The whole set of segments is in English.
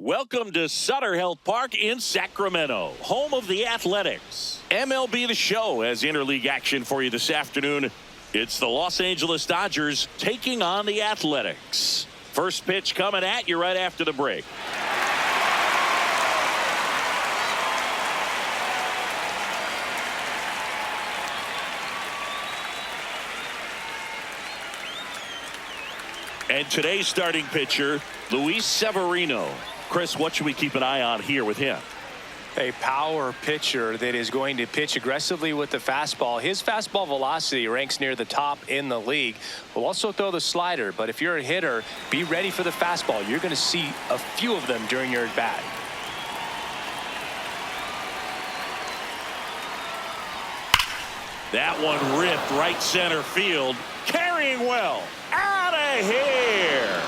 Welcome to Sutter Health Park in Sacramento, home of the Athletics. MLB The Show has interleague action for you this afternoon. It's the Los Angeles Dodgers taking on the Athletics. First pitch coming at you right after the break. And today's starting pitcher, Luis Severino. Chris, what should we keep an eye on here with him? A power pitcher that is going to pitch aggressively with the fastball. His fastball velocity ranks near the top in the league. Will also throw the slider, but if you're a hitter, be ready for the fastball. You're going to see a few of them during your at-bat. That one ripped right center field. Carrying well. Out of here.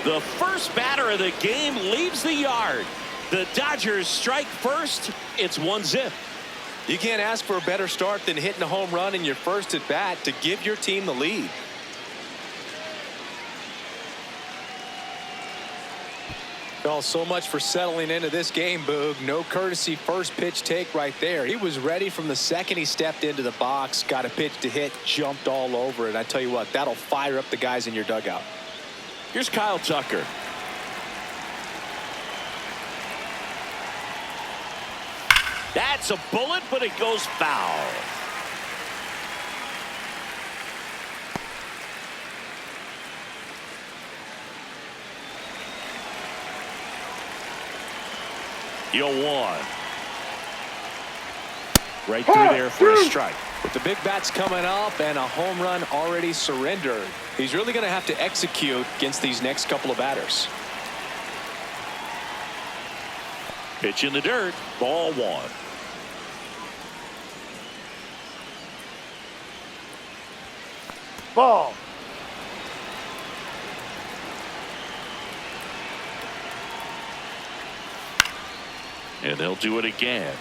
The first batter of the game leaves the yard. The Dodgers strike first. It's 1-0. You can't ask for a better start than hitting a home run in your first at bat to give your team the lead. Well, so much for settling into this game, Boog. No courtesy first pitch take right there. He was ready from the second he stepped into the box, got a pitch to hit, jumped all over it. I tell you what, that'll fire up the guys in your dugout. Here's Kyle Tucker. That's a bullet, but it goes foul. You'll one. Right through there for a strike. With the big bats coming up and a home run already surrendered, he's really going to have to execute against these next couple of batters. Pitch in the dirt. Ball one. Ball. And they'll do it again.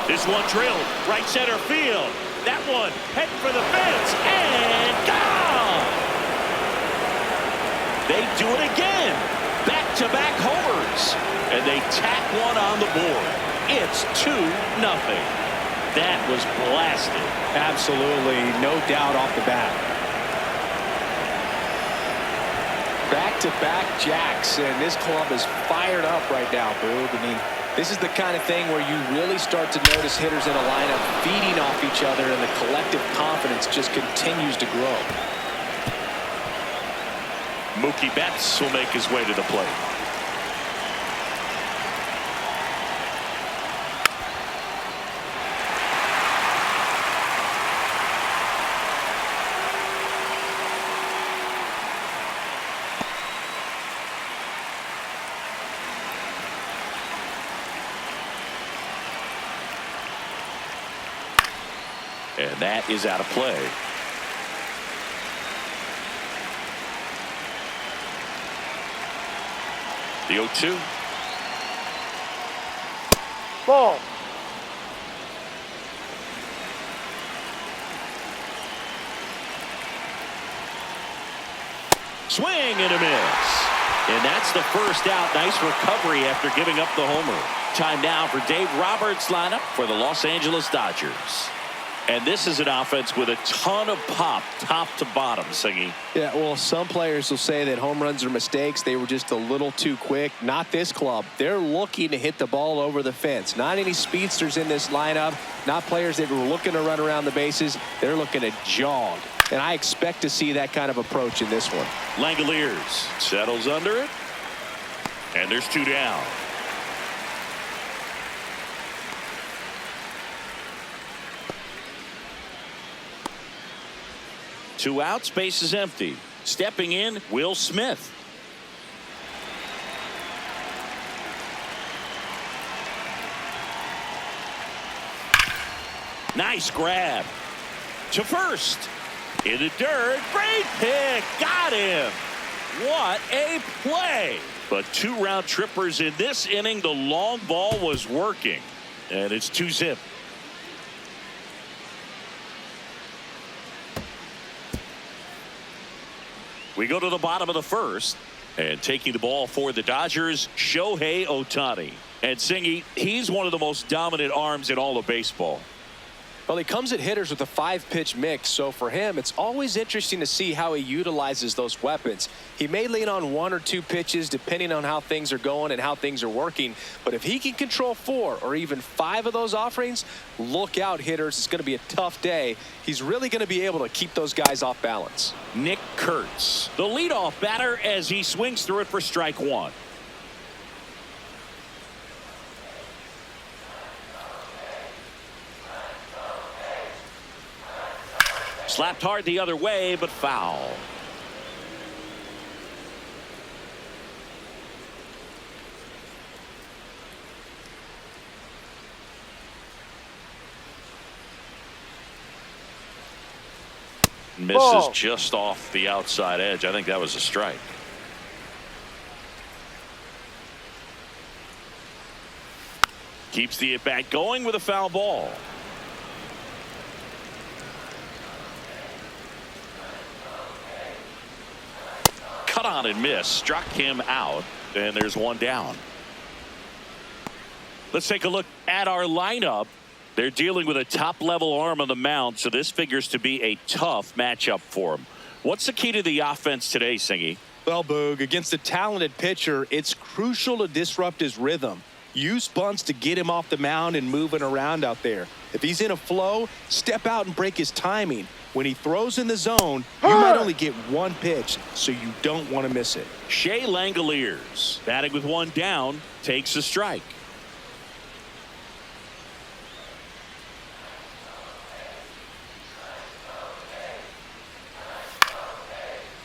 This one drilled right center field. That one heading for the fence and gone. They do it again. Back-to-back homers. And they tack one on the board. It's 2-0. That was blasted. Absolutely, no doubt off the bat. Back-to-back jacks, and this club is fired up right now, Boog. I mean, this is the kind of thing where you really start to notice hitters in a lineup feeding off each other, and the collective confidence just continues to grow. Mookie Betts will make his way to the plate. And that is out of play. The 0-2. Ball. Swing and a miss. And that's the first out. Nice recovery after giving up the homer. Time now for Dave Roberts' lineup for the Los Angeles Dodgers. And this is an offense with a ton of pop, top to bottom, Singy. Yeah, well, some players will say that home runs are mistakes. They were just a little too quick. Not this club. They're looking to hit the ball over the fence. Not any speedsters in this lineup. Not players that were looking to run around the bases. They're looking to jog. And I expect to see that kind of approach in this one. Langoliers settles under it. And there's 2 down. Two outs, base is empty. Stepping in, Will Smith. Nice grab. To first. In the dirt. Great pick. Got him. What a play. But 2 round trippers in this inning. The long ball was working. And it's 2-0. We go to the bottom of the first. And taking the ball for the Dodgers, Shohei Ohtani. And Singy, he's one of the most dominant arms in all of baseball. Well, he comes at hitters with a 5-pitch mix, so for him, it's always interesting to see how he utilizes those weapons. He may lean on 1 or 2 pitches depending on how things are going and how things are working, but if he can control 4 or even 5 of those offerings, look out, hitters. It's going to be a tough day. He's really going to be able to keep those guys off balance. Nick Kurtz, the leadoff batter, as he swings through it for strike 1. Slapped hard the other way, but foul. Misses just off the outside edge. I think that was a strike. Keeps the at-bat going with a foul ball. Cut on and miss. Struck him out. And there's one down. Let's take a look at our lineup. They're dealing with a top-level arm on the mound, so this figures to be a tough matchup for him. What's the key to the offense today, Singy? Well, Boog, against a talented pitcher, it's crucial to disrupt his rhythm. Use bunts to get him off the mound and moving around out there. If he's in a flow, step out and break his timing. When he throws in the zone, you might only get 1 pitch, so you don't want to miss it. Shea Langoliers, batting with 1 down, takes a strike.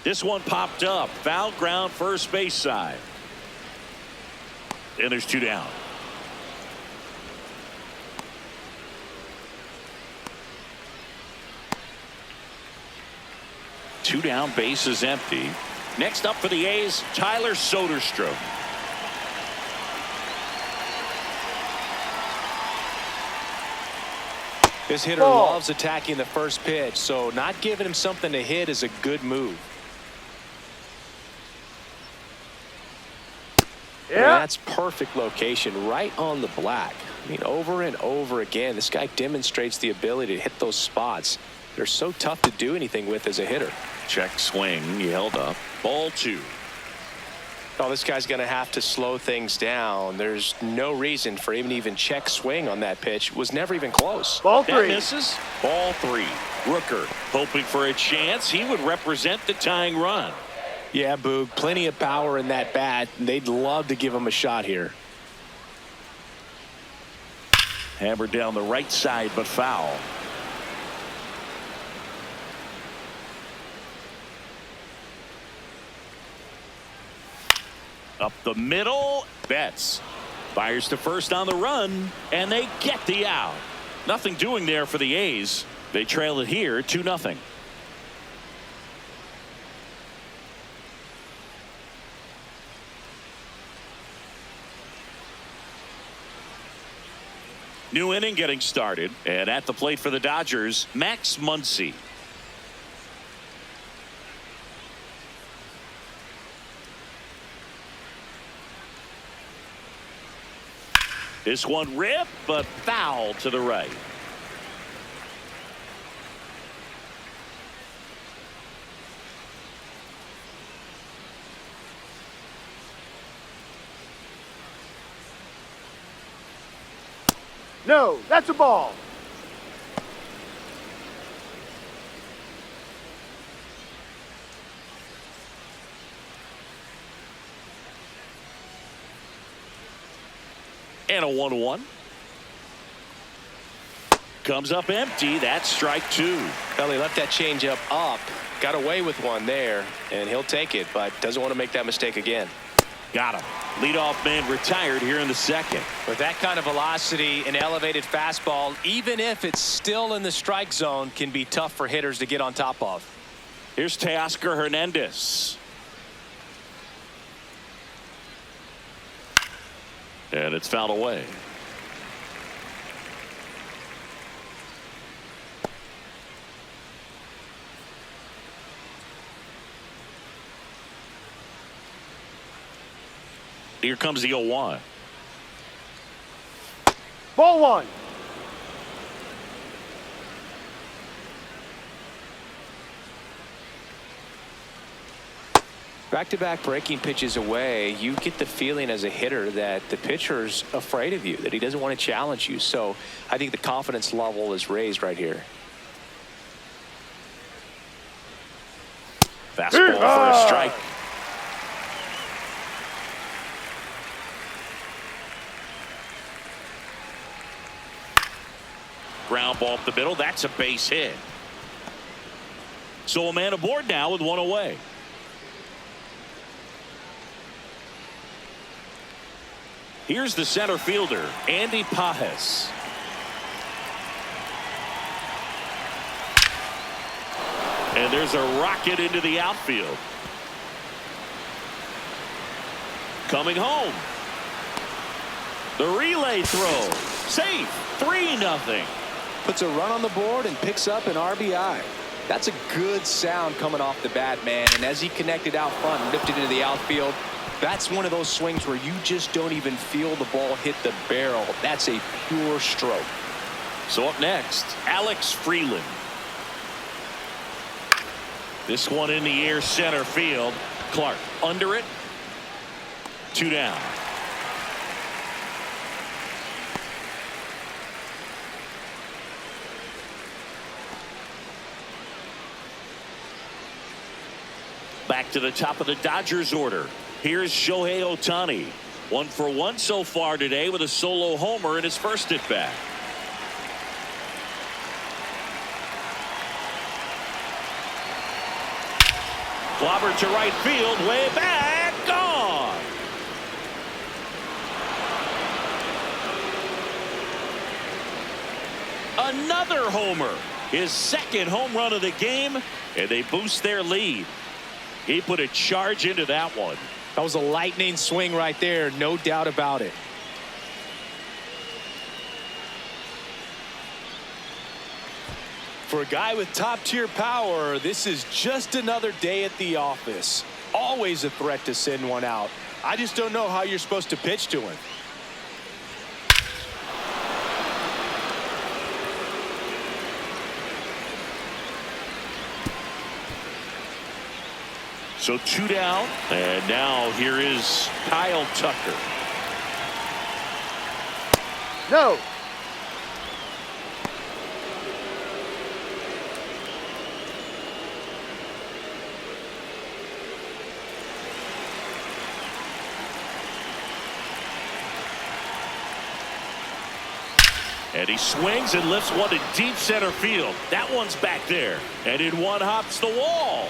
This one popped up. Foul ground, first base side. And there's 2 down. Two down, base is empty. Next up for the A's, Tyler Soderstrom. This hitter loves attacking the first pitch, so not giving him something to hit is a good move. Yeah. That's perfect location, right on the black. I mean, over and over again, this guy demonstrates the ability to hit those spots. They're so tough to do anything with as a hitter. Check swing. He held up. Ball 2. Oh, this guy's going to have to slow things down. There's no reason for him to even check swing on that pitch. Was never even close. Ball 3. That misses. Ball 3. Rooker hoping for a chance. He would represent the tying run. Yeah, Boog, plenty of power in that bat. They'd love to give him a shot here. Hammered down the right side, but foul. Up the middle. Betts fires to first on the run, and they get the out. Nothing doing there for the A's. They trail it here 2-0. New inning getting started, and at the plate for the Dodgers, Max Muncy. This one ripped, but foul to the right. No, that's a ball. And a 1-1. Comes up empty. That's strike 2. Well, he left that changeup up. Got away with one there, and he'll take it, but doesn't want to make that mistake again. Got him. Leadoff man retired here in the second. With that kind of velocity, an elevated fastball, even if it's still in the strike zone, can be tough for hitters to get on top of. Here's Teoscar Hernandez. And it's fouled away. Here comes the 0-1. Ball one. Back-to-back breaking pitches away, you get the feeling as a hitter that the pitcher's afraid of you, that he doesn't want to challenge you. So I think the confidence level is raised right here. Fastball for a strike. Ground ball up the middle. That's a base hit. So a man aboard now with one away. Here's the center fielder, Andy Pajes. And there's a rocket into the outfield. Coming home. The relay throw. Safe. 3-0. Puts a run on the board and picks up an RBI. That's a good sound coming off the bat, man. And as he connected out front and lifted into the outfield, that's one of those swings where you just don't even feel the ball hit the barrel. That's a pure stroke. So up next, Alex Freeland. This one in the air, center field. Clark under it. 2 down. Back to the top of the Dodgers order. Here's Shohei Ohtani. 1 for 1 so far today with a solo homer in his first at bat. Clobbered to right field, way back, gone. Another homer, his second home run of the game, and they boost their lead. He put a charge into that one. That was a lightning swing right there, no doubt about it. For a guy with top-tier power, this is just another day at the office. Always a threat to send one out. I just don't know how you're supposed to pitch to him. So 2 down, and now here is Kyle Tucker. No. And he swings and lifts one to deep center field. That one's back there. And in one hops the wall.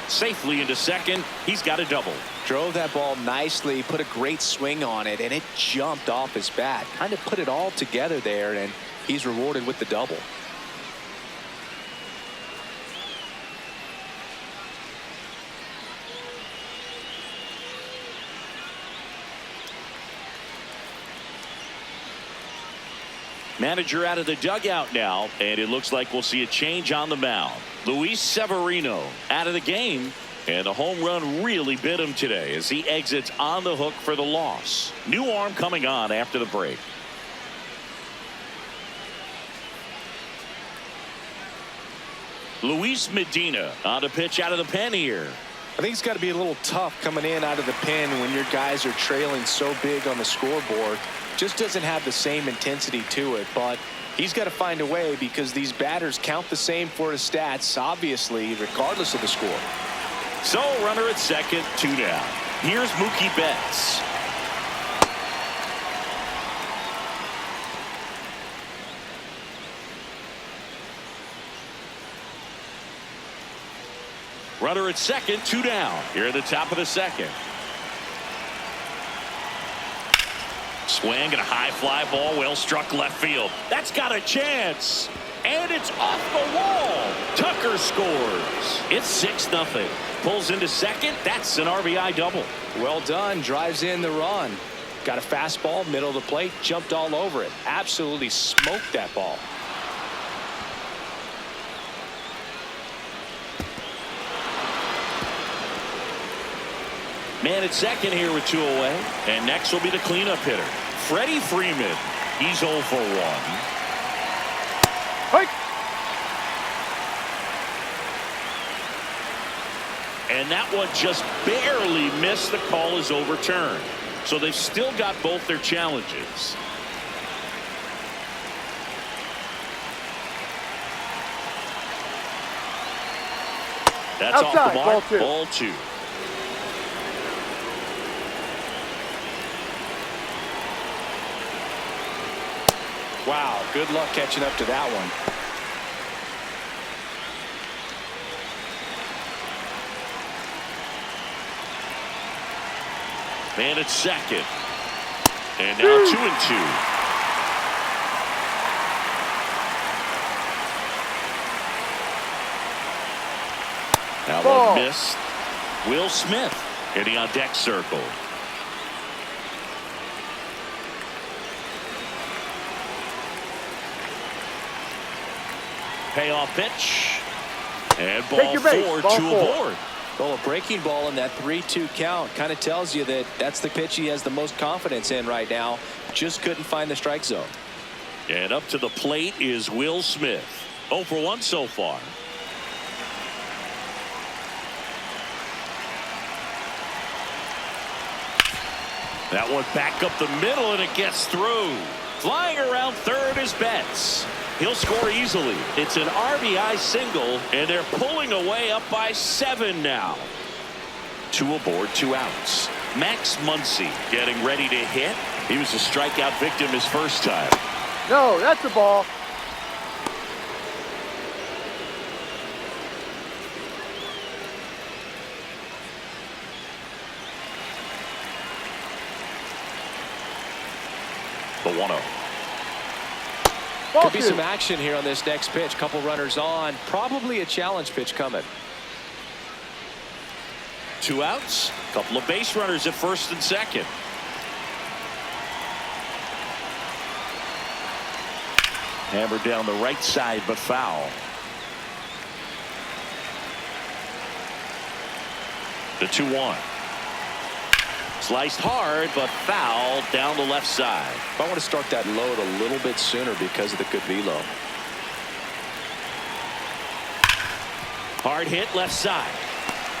Safely into second. He's got a double. Drove that ball nicely, put a great swing on it, and it jumped off his bat. Kind of put it all together there, and he's rewarded with the double. Manager out of the dugout now, and it looks like we'll see a change on the mound. Luis Severino out of the game, and the home run really bit him today as he exits on the hook for the loss. New arm coming on after the break. Luis Medina on the pitch out of the pen here. I think it's got to be a little tough coming in out of the pen when your guys are trailing so big on the scoreboard. Just doesn't have the same intensity to it, but he's got to find a way because these batters count the same for his stats, obviously, regardless of the score. So runner at second, 2 down. Here's Mookie Betts. Runner at second, 2 down. Here at the top of the second. Swing and a high fly ball, well struck left field. That's got a chance. And it's off the wall. Tucker scores. It's 6-0. Pulls into second. That's an RBI double. Well done. Drives in the run. Got a fastball, middle of the plate, jumped all over it. Absolutely smoked that ball. Man at second here with 2 away. And next will be the cleanup hitter, Freddie Freeman. He's 0 for 1. Hike. And that one just barely missed. The call is overturned. So they've still got both their challenges. That's Outside, off the mark. ball 2. Ball 2. Wow, good luck catching up to that one. Man at second. And now 2-2. That Ball. one missed. Will Smith hitting on deck circle. Payoff pitch. And ball your base. 4, Ball 2 4. aboard. Well, a breaking ball in that 3-2 count kind of tells you that that's the pitch he has the most confidence in right now. Just couldn't find the strike zone. And up to the plate is Will Smith. 0 for 1 so far. That one back up the middle, and it gets through. Flying around third is Betts. He'll score easily. It's an RBI single, and they're pulling away up by 7 now. 2 aboard, 2 outs. Max Muncy getting ready to hit. He was a strikeout victim his first time. No, that's a ball. The 1-0. Ball Could be 2. some action here on this next pitch. Couple runners on. Probably a challenge pitch coming. 2 outs. Couple of base runners at first and second. Hammered down the right side, but foul. The 2-1. Sliced hard, but foul down the left side. I want to start that load a little bit sooner because of the good velo. Hard hit left side.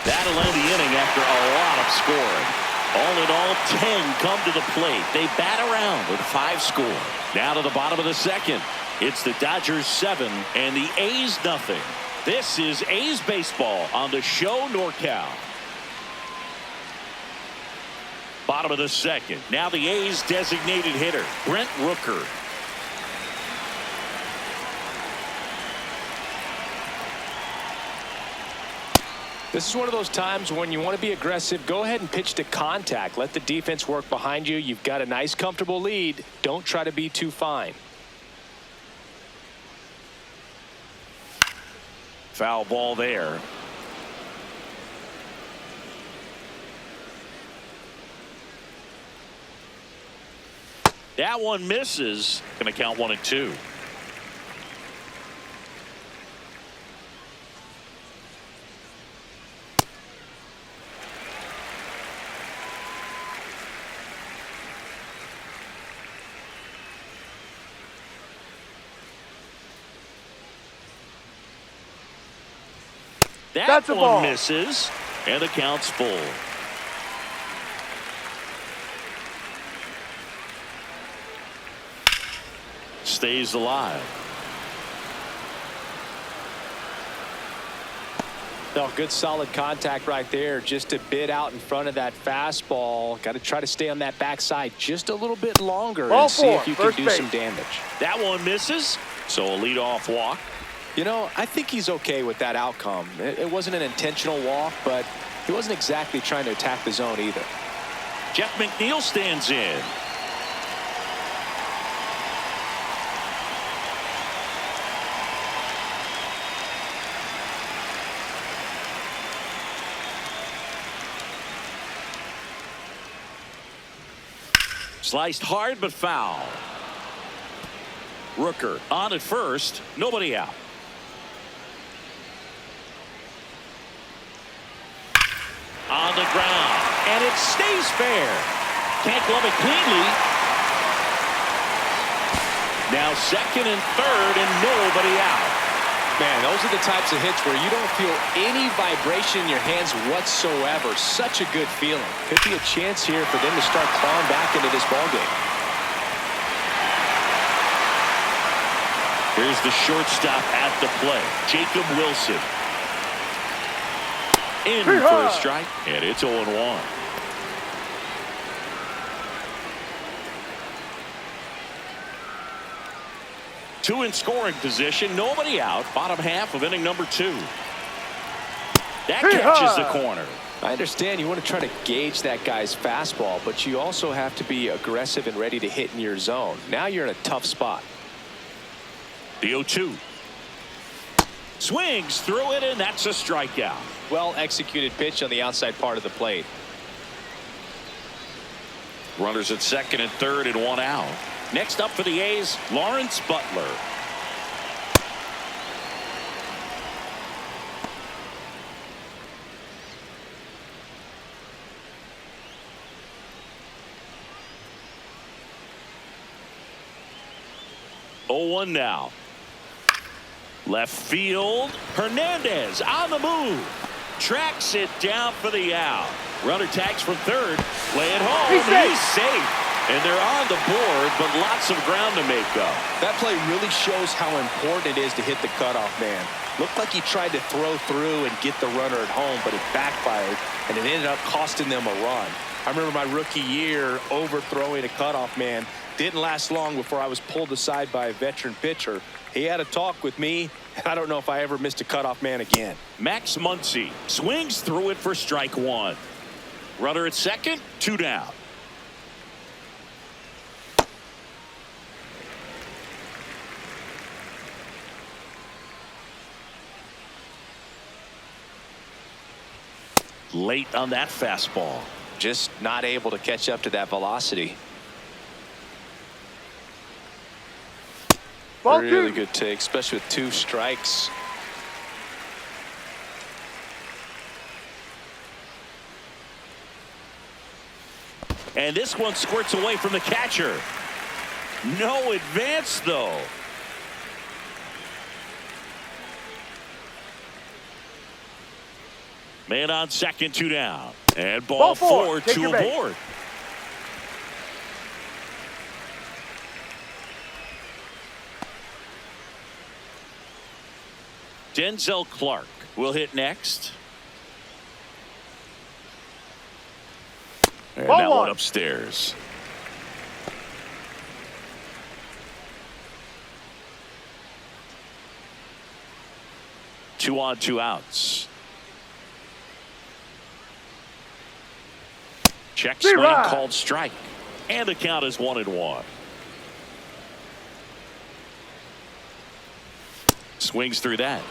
That'll end the inning after a lot of scoring. All in all, 10 come to the plate. They bat around with 5 score. Now to the bottom of the second. It's the Dodgers 7 and the A's nothing. This is A's baseball on the Show NorCal. Bottom of the second. Now the A's designated hitter, Brent Rooker. This is one of those times when you want to be aggressive. Go ahead and pitch to contact. Let the defense work behind you. You've got a nice, comfortable lead. Don't try to be too fine. Foul ball there. That one misses. Going to count 1 and 2. That's a one ball. misses, and the count's full. Stays alive. No, good solid contact right there. Just a bit out in front of that fastball. Got to try to stay on that backside just a little bit longer Ball and see 4, if you can first do base. some damage. That one misses, so a leadoff walk. You know, I think he's okay with that outcome. It wasn't an intentional walk, but he wasn't exactly trying to attack the zone either. Jeff McNeil stands in. Sliced hard but foul. Rooker on at first, nobody out. On the ground. and it stays fair. Can't glove it cleanly. Now second and third and nobody out. Man, those are the types of hits where you don't feel any vibration in your hands whatsoever. Such a good feeling. Could be a chance here for them to start clawing back into this ballgame. Here's the shortstop at the play, Jacob Wilson. In for a strike, and it's 0-1. Two in scoring position, nobody out. Bottom half of inning number 2. That catches the corner. I understand you want to try to gauge that guy's fastball, but you also have to be aggressive and ready to hit in your zone. Now you're in a tough spot. The 0-2. Swings through it, and that's a strikeout. Well executed pitch on the outside part of the plate. Runners at second and third and 1 out. Next up for the A's, Lawrence Butler. Oh, 0-1 now. Left field. Hernandez on the move. Tracks it down for the out. Runner tags from third. Play it home. He's safe. And they're on the board, but lots of ground to make up. That play really shows how important it is to hit the cutoff man. Looked like he tried to throw through and get the runner at home, but it backfired, and it ended up costing them a run. I remember my rookie year overthrowing a cutoff man. Didn't last long before I was pulled aside by a veteran pitcher. He had a talk with me, and I don't know if I ever missed a cutoff man again. Max Muncy swings through it for strike 1. Runner at second, 2 down. Late on that fastball. Just not able to catch up to that velocity. Ball really 2. good take, especially with 2 strikes. And this one squirts away from the catcher. No advance, though. Man on second, 2 down. And ball 4, 2 aboard. Denzel Clark will hit next. And that one upstairs. Two on, 2 outs. Check swing called strike. And the count is 1-1. Swings through that.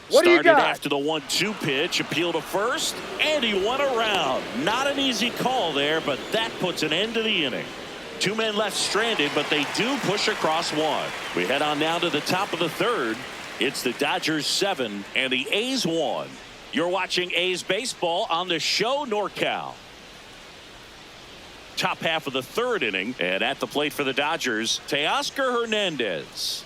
Started after the 1-2 pitch, appeal to first, and he went around. Not an easy call there, but that puts an end to the inning. 2 men left stranded, but they do push across 1. We head on now to the top of the 3rd. It's the Dodgers 7 and the A's 1. You're watching A's baseball on the show NorCal. Top half of the 3rd inning, and at the plate for the Dodgers, Teoscar Hernandez.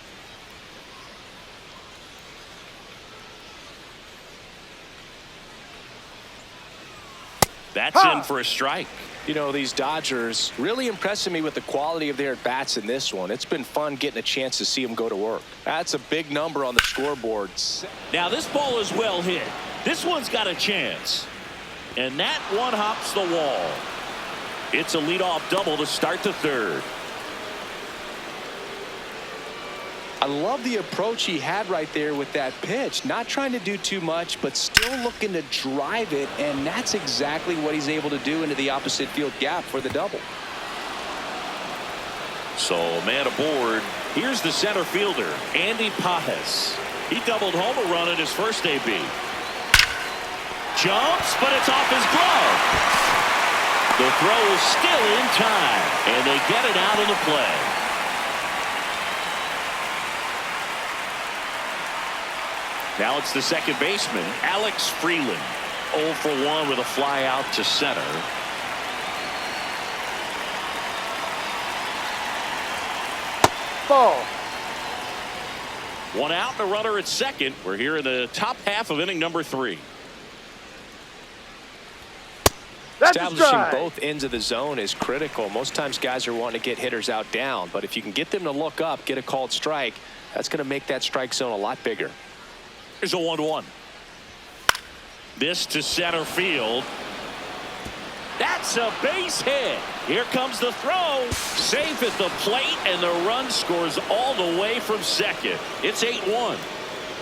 That's in for a strike. You know, these Dodgers really impressing me with the quality of their at-bats in this one. It's been fun getting a chance to see them go to work. That's a big number on the scoreboard. Now this ball is well hit. This one's got a chance. And that one hops the wall. It's a leadoff double to start the 3rd. I love the approach he had right there with that pitch. Not trying to do too much, but still looking to drive it, and that's exactly what he's able to do into the opposite field gap for the double. So, man aboard. Here's the center fielder, Andy Pajes. He doubled home a run at his first AB. Jumps, but it's off his glove. The throw is still in time, and they get it out of the play. Now it's the second baseman, Alex Freeland. 0 for 1 with a fly out to center. Ball. 1 out and a runner at second. We're here in the top half of inning number 3. That's a Establishing strike. both ends of the zone is critical. Most times guys are wanting to get hitters out down, but if you can get them to look up, get a called strike, that's going to make that strike zone a lot bigger. Here's a 1-1. This to center field. That's a base hit. Here comes the throw. Safe at the plate, and the run scores all the way from second. It's 8-1.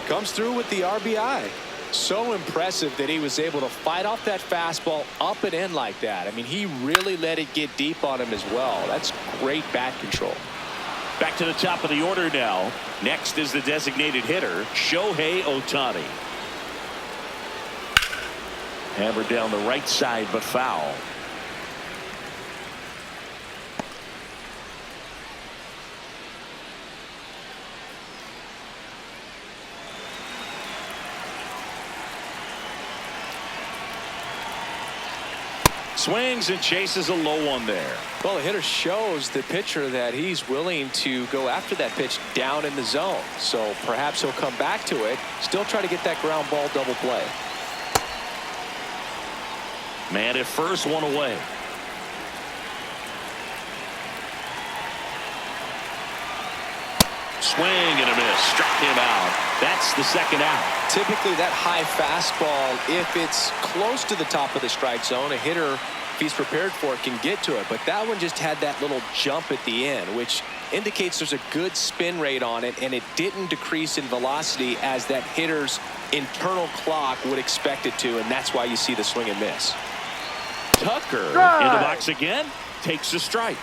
Comes through with the RBI. So impressive that he was able to fight off that fastball up and in like that. I mean, he really let it get deep on him as well. That's great bat control. Back to the top of the order now. Next is the designated hitter, Shohei Ohtani. Hammered down the right side, but foul. Swings and chases a low one there. Well, the hitter shows the pitcher that he's willing to go after that pitch down in the zone. So perhaps he'll come back to it, still try to get that ground ball double play. Man at first, 1 away. Swing and a miss. Struck him out. That's the second out. Typically that high fastball, if it's close to the top of the strike zone, a hitter, if he's prepared for it, can get to it. But that one just had that little jump at the end, which indicates there's a good spin rate on it, and it didn't decrease in velocity as that hitter's internal clock would expect it to, and that's why you see the swing and miss. Tucker Strike. in the box again. Takes a strike.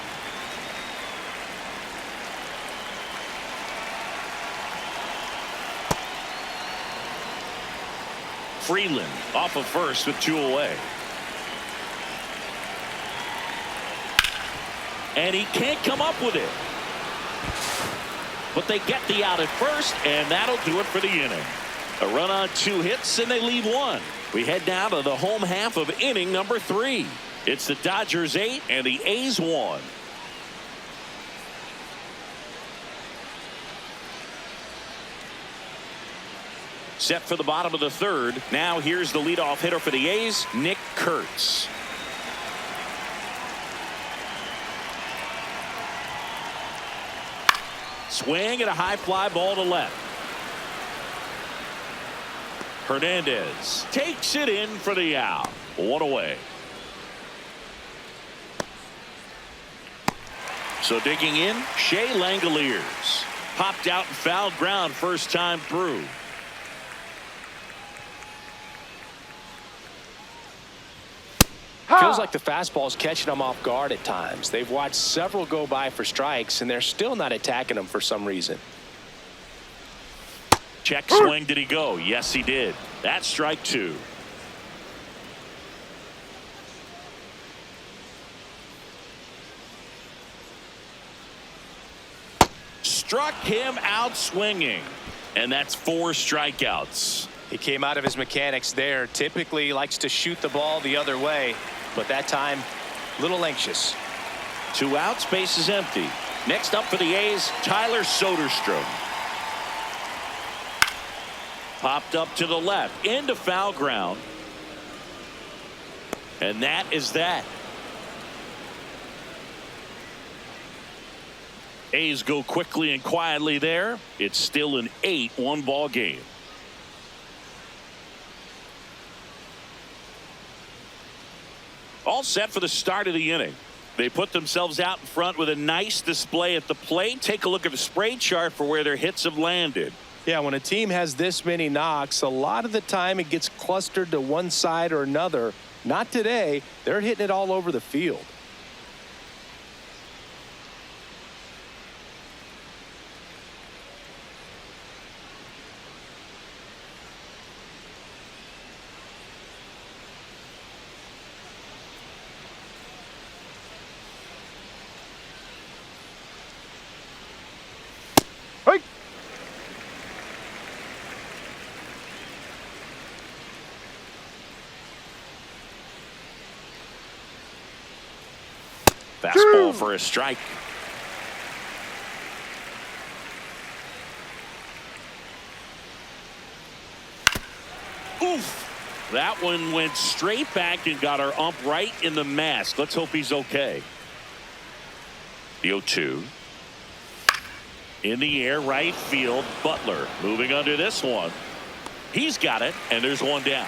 Freeland off of first with 2 away. And he can't come up with it. But they get the out at first, and that'll do it for the inning. A run on 2 hits, and they leave 1. We head down to the home half of inning number 3. It's the Dodgers 8 and the A's 1. Set for the bottom of the 3rd. Now here's the leadoff hitter for the A's, Nick Kurtz. Swing and a high fly ball to left. Hernandez takes it in for the out. 1 away. So digging in, Shea Langoliers. Popped out and fouled ground first time through. Feels like the fastball is catching them off guard at times. They've watched several go by for strikes, and they're still not attacking them for some reason. Check swing. Did he go? Yes, he did. That's strike 2. Struck him out swinging. And that's 4 strikeouts. He came out of his mechanics there. Typically likes to shoot the ball the other way, but that time a little anxious. 2 outs, base is empty. Next up for the A's, Tyler Soderstrom. Popped up to the left into foul ground. And that is that. A's go quickly and quietly there. It's still an 8-1 ball game. All set for the start of the inning. They put themselves out in front with a nice display at the plate. Take a look at the spray chart for where their hits have landed. Yeah, when a team has this many knocks, a lot of the time it gets clustered to one side or another. Not today. They're hitting it all over the field. Fastball for a strike. Oof. That one went straight back and got our ump right in the mask. Let's hope he's okay. The 0-2. In the air, right field. Butler moving under this one. He's got it, and there's one down.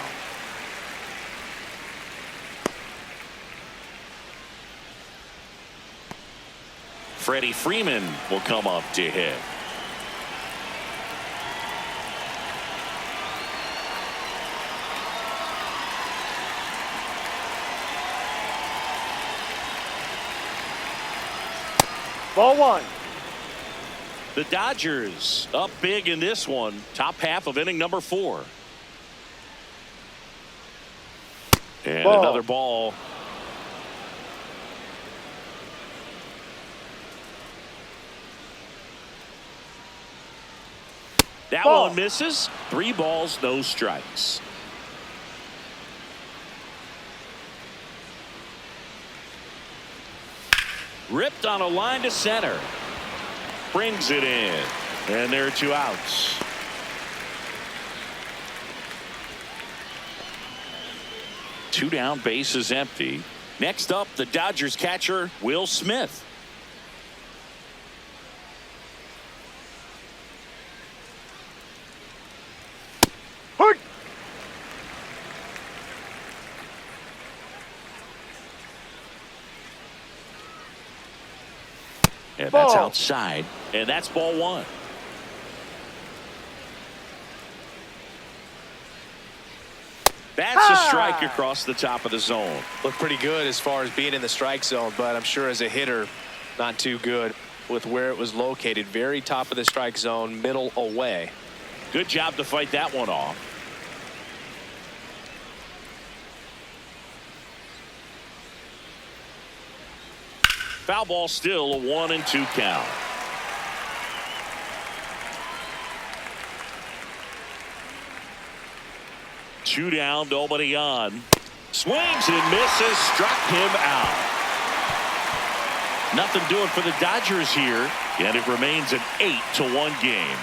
Freddie Freeman will come up to hit. Ball one. The Dodgers up big in this one. Top half of inning number 4. And Ball. Another ball. That Ball. one misses. 3 balls, no strikes. Ripped on a line to center. Brings it in. And there are 2 outs. Two down, bases empty. Next up, the Dodgers catcher, Will Smith. Hut. And that's Ball. outside. And that's ball 1. That's a strike across the top of the zone. Looked pretty good as far as being in the strike zone, but I'm sure as a hitter, not too good with where it was located. Very top of the strike zone, middle away. Good job to fight that one off. Foul ball, still a 1-2 count. Two down, nobody on. Swings and misses, struck him out. Nothing doing for the Dodgers here, and it remains an 8-1 game.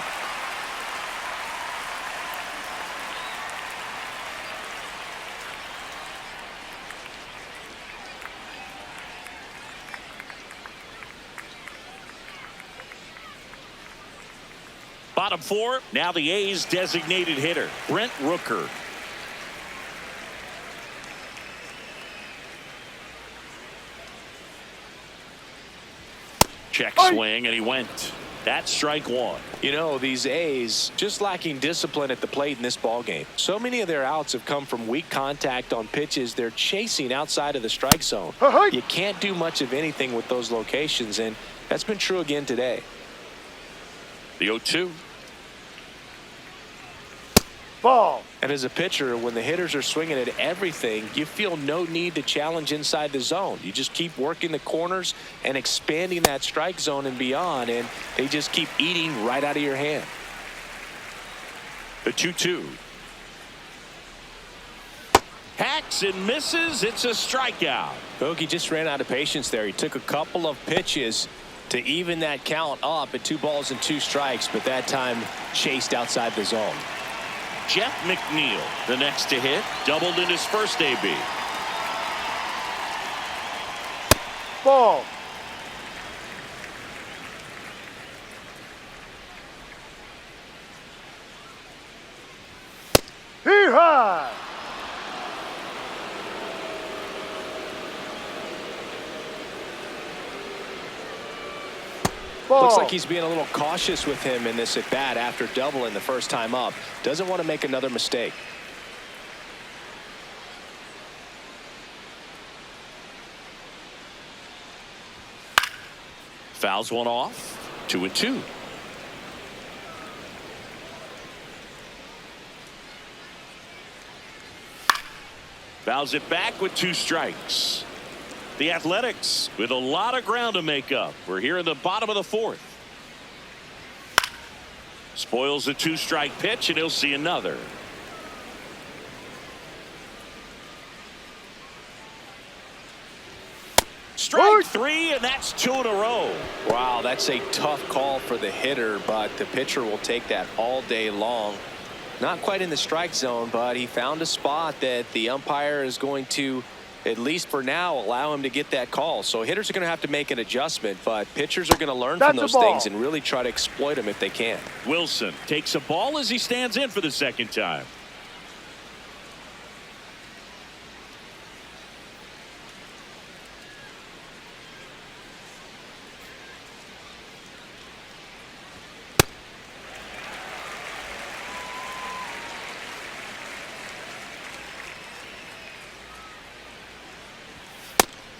Bottom 4, now the A's designated hitter, Brent Rooker. Check swing, and he went. That's strike 1. You know, these A's just lacking discipline at the plate in this ball game. So many of their outs have come from weak contact on pitches they're chasing outside of the strike zone. You can't do much of anything with those locations, and that's been true again today. The 0-2. Ball. And as a pitcher, when the hitters are swinging at everything, you feel no need to challenge inside the zone. You just keep working the corners and expanding that strike zone and beyond, and they just keep eating right out of your hand. The 2-2. Hacks and misses. It's a strikeout. Hokie just ran out of patience there. He took a couple of pitches to even that count up at 2 balls and 2 strikes, but that time chased outside the zone. Jeff McNeil, the next to hit, doubled in his first AB. Ball. Hee-haw. Looks like he's being a little cautious with him in this at bat after doubling the first time up. Doesn't want to make another mistake. Fouls one off. 2-2. Fouls it back with 2 strikes. The Athletics with a lot of ground to make up. We're here in the bottom of the 4th. Spoils the 2-strike pitch, and he'll see another. Strike three, and that's 2 in a row. Wow, that's a tough call for the hitter, but the pitcher will take that all day long. Not quite in the strike zone, but he found a spot that the umpire is going to, at least for now, allow him to get that call. So hitters are going to have to make an adjustment, but pitchers are going to learn from those things and really try to exploit them if they can. Wilson takes a ball as he stands in for the second time.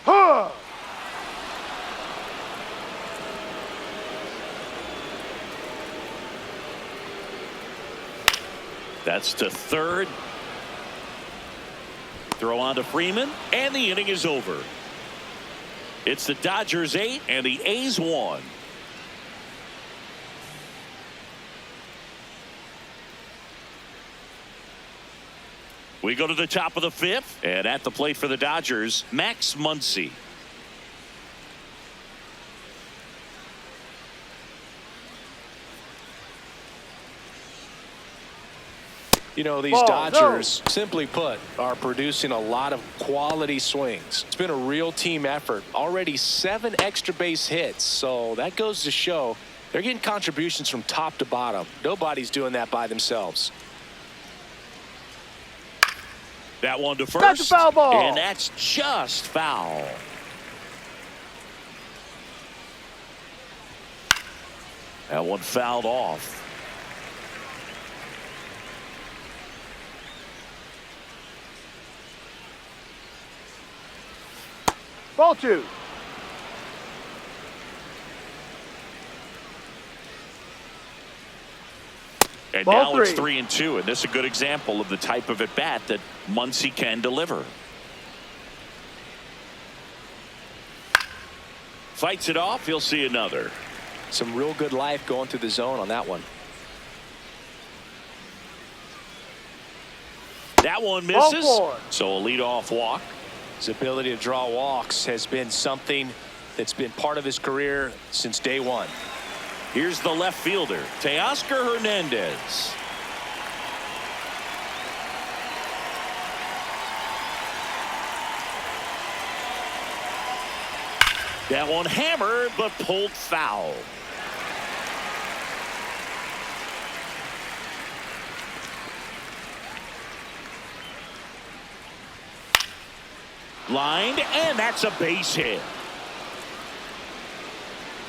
Huh. That's to third. Throw on to Freeman, and the inning is over. It's the Dodgers 8 and the A's 1. We go to the top of the fifth, and at the plate for the Dodgers, Max Muncy. You know, these Dodgers, simply put, are producing a lot of quality swings. It's been a real team effort. Already 7 extra base hits, so that goes to show they're getting contributions from top to bottom. Nobody's doing that by themselves. That one to first, That's a foul ball. And that's just foul. That one fouled off. Ball 2. And Ball now it's 3. 3-2, and this is a good example of the type of at-bat that Muncy can deliver. Fights it off. He'll see another. Some real good life going through the zone on that one. That one Ball misses. 4. So a leadoff walk. His ability to draw walks has been something that's been part of his career since day one. Here's the left fielder, Teoscar Hernandez. That one hammered, but pulled foul. Lined, and that's a base hit.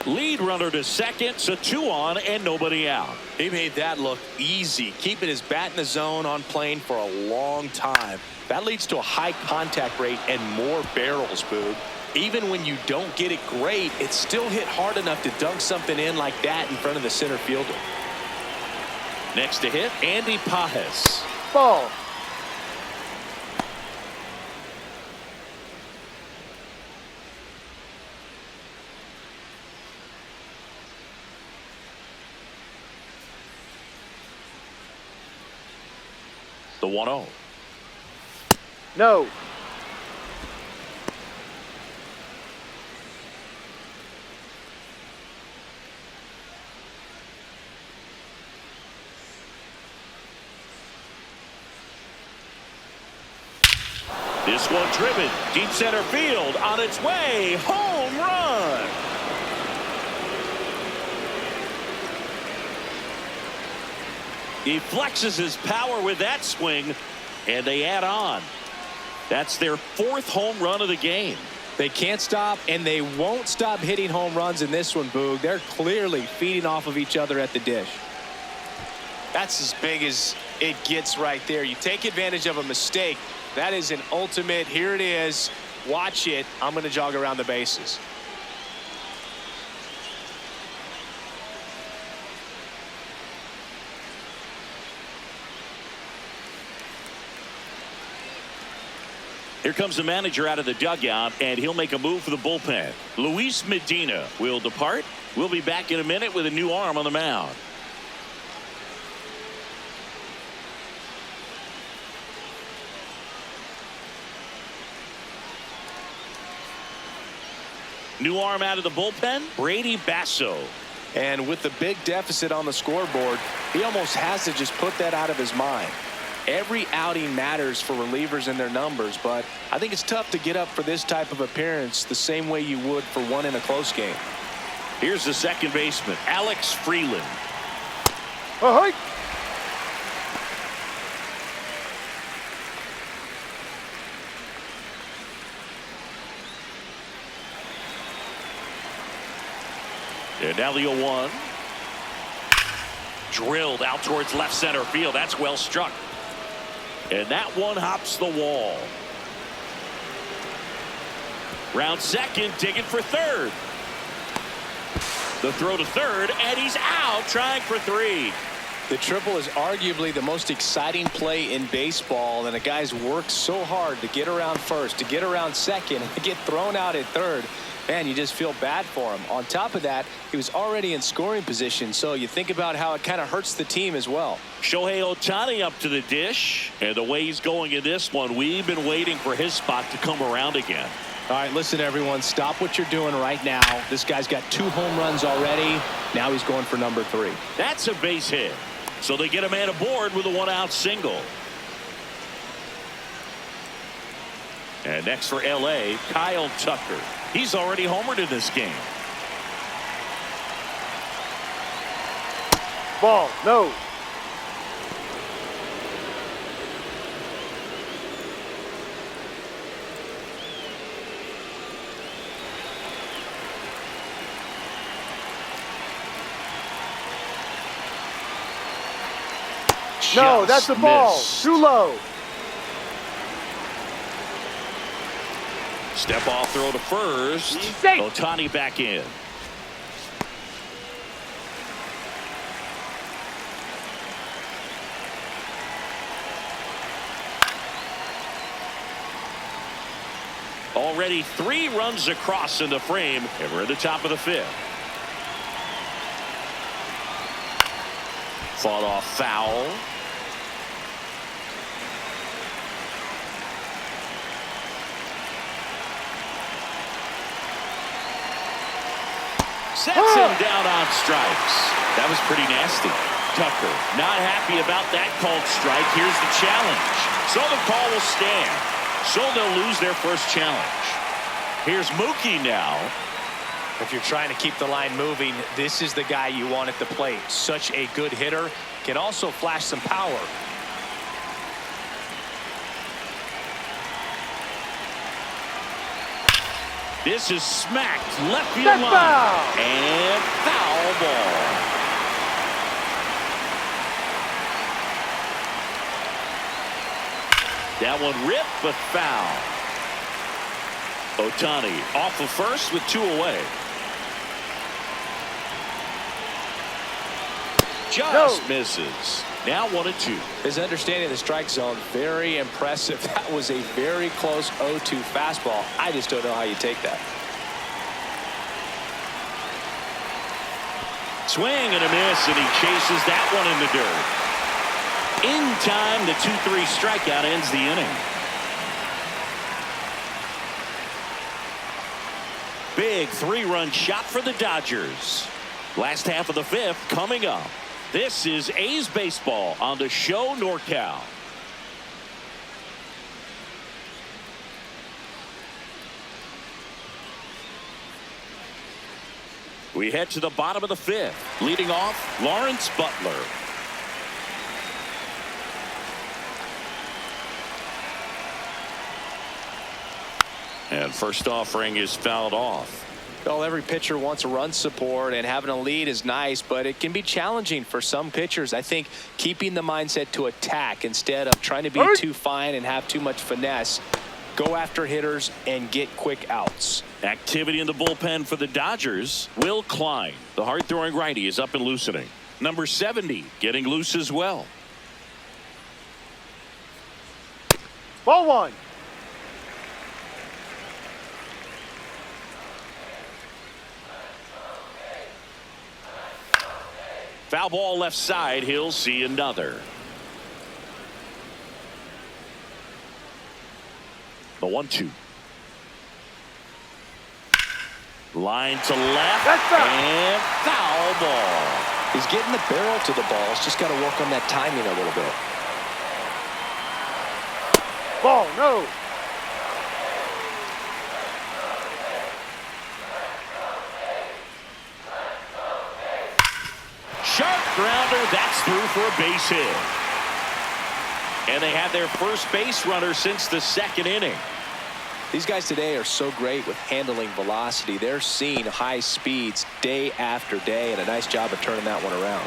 Lead runner to second, so 2 on and nobody out. He made that look easy, keeping his bat in the zone on plane for a long time. That leads to a high contact rate and more barrels, Boog. Even when you don't get it great, it's still hit hard enough to dunk something in like that in front of the center fielder. Next to hit, Andy Pajes. Ball. The 1-0. No. This one driven deep center field, on its way, home run. He flexes his power with that swing, and they add on. That's their 4th home run of the game. They can't stop, and they won't stop hitting home runs in this one, Boog. They're clearly feeding off of each other at the dish. That's as big as it gets right there. You take advantage of a mistake. That is an ultimate, here it is, watch it, I'm going to jog around the bases. Here comes the manager out of the dugout, and he'll make a move for the bullpen. Luis Medina will depart. We'll be back in a minute with a new arm on the mound. New arm out of the bullpen, Brady Basso. And with the big deficit on the scoreboard, he almost has to just put that out of his mind. Every outing matters for relievers and their numbers, but I think it's tough to get up for this type of appearance the same way you would for one in a close game. Here's the second baseman, Alex Freeland. Ahoy! And now the 0-1. Drilled out towards left center field. That's well struck. And that one hops the wall. Round second, digging for third. The throw to third, and he's out trying for 3. The triple is arguably the most exciting play in baseball, and the guys work so hard to get around first, to get around second, and to get thrown out at third. Man, you just feel bad for him. On top of that, he was already in scoring position, so you think about how it kind of hurts the team as well. Shohei Ohtani up to the dish, and the way he's going in this one, we've been waiting for his spot to come around again. All right, listen, everyone, stop what you're doing right now. This guy's got 2 home runs already. Now he's going for number 3. That's a base hit. So they get a man aboard with a 1-out single. And next for L.A., Kyle Tucker. He's already homered in this game. Ball, no. No, that's the ball. Missed. Too low. Step off throw to first. Safe. Ohtani back in. Already 3 runs across in the frame, and we're at the top of the 5th. Fought off foul. Sets him down on strikes. That was pretty nasty. Tucker not happy about that called strike. Here's the challenge. So the call will stand. So they'll lose their first challenge. Here's Mookie now. If you're trying to keep the line moving, this is the guy you want at the plate. Such a good hitter. Can also flash some power. This is smacked left field That's line. foul. And foul ball. That one ripped, but foul. Ohtani off of first with 2 away. Just misses. Now 1-2. His understanding of the strike zone, very impressive. That was a very close 0-2 fastball. I just don't know how you take that. Swing and a miss, and he chases that one in the dirt. In time, the 2-3 strikeout ends the inning. Big 3-run shot for the Dodgers. Last half of the 5th coming up. This is A's Baseball on the Show NorCal. We head to the bottom of the 5th. Leading off, Lawrence Butler. And first offering is fouled off. Well, every pitcher wants a run support, and having a lead is nice, but it can be challenging for some pitchers. I think keeping the mindset to attack instead of trying to be too fine and have too much finesse. Go after hitters and get quick outs. Activity in the bullpen for the Dodgers. Will Klein, the hard-throwing righty, is up and loosening. Number 70 getting loose as well. Ball 1. Foul ball left side. He'll see another. The 1-2. Line to left. That's up. And foul ball. He's getting the barrel to the ball. He's just got to work on that timing a little bit. Ball, no. Sharp grounder. That's through for a base hit. And they have their first base runner since the second inning. These guys today are so great with handling velocity. They're seeing high speeds day after day, and a nice job of turning that one around.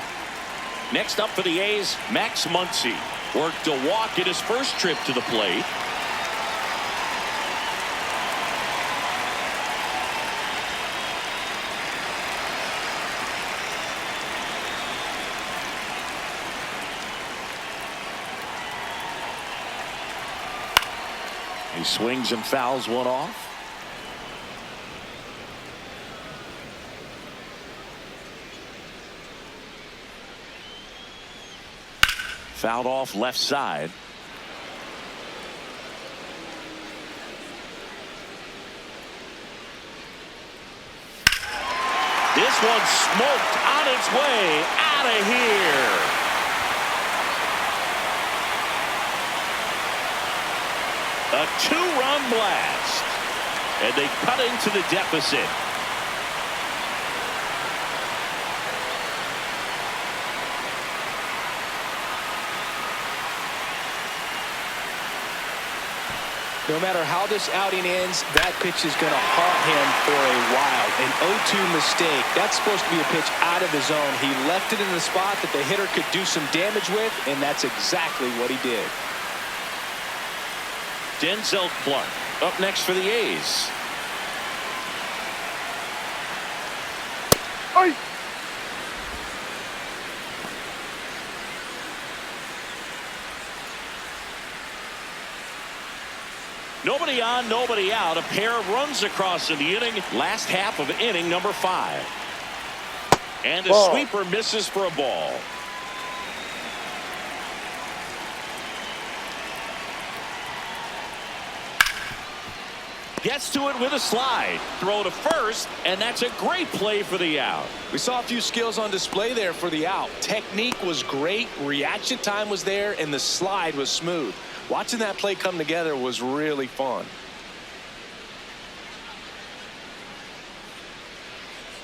Next up for the A's, Max Muncy worked a walk in his first trip to the plate. He swings and fouls one off. Fouled off left side. This one smoked on its way out of here. A two-run blast. And they cut into the deficit. No matter how this outing ends, that pitch is going to haunt him for a while. An 0-2 mistake. That's supposed to be a pitch out of the zone. He left it in the spot that the hitter could do some damage with, and that's exactly what he did. Denzel Clark up next for the A's. Hey. Nobody on, nobody out. A pair of runs across in the inning. Last half of inning number 5. And a Ball. sweeper misses for a ball. Gets to it with a slide. Throw to first, and that's a great play for the out. We saw a few skills on display there for the out. Technique was great, reaction time was there, and the slide was smooth. Watching that play come together was really fun.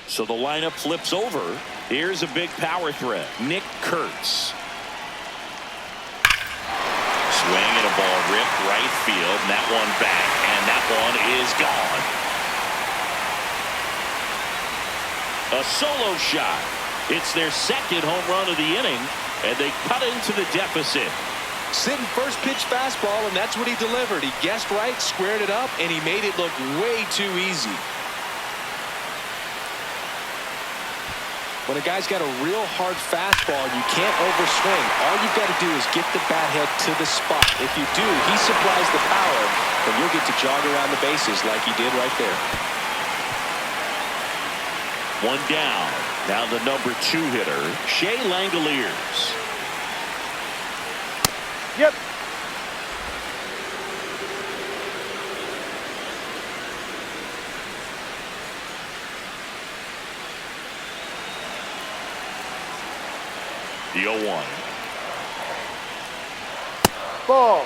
So the lineup flips over. Here's a big power threat. Nick Kurtz. Swing and a ball ripped right field, and that one back, and that one is gone. A solo shot. It's their second home run of the inning, and they cut into the deficit. Sitting first pitch fastball, and that's what he delivered. He guessed right, squared it up, and he made it look way too easy. When a guy's got a real hard fastball and you can't overswing, all you've got to do is get the bat head to the spot. If you do, he supplies the power, and you'll get to jog around the bases like he did right there. One down. Now the number 2 hitter, Shea Langoliers. Yep. The 0-1. Ball.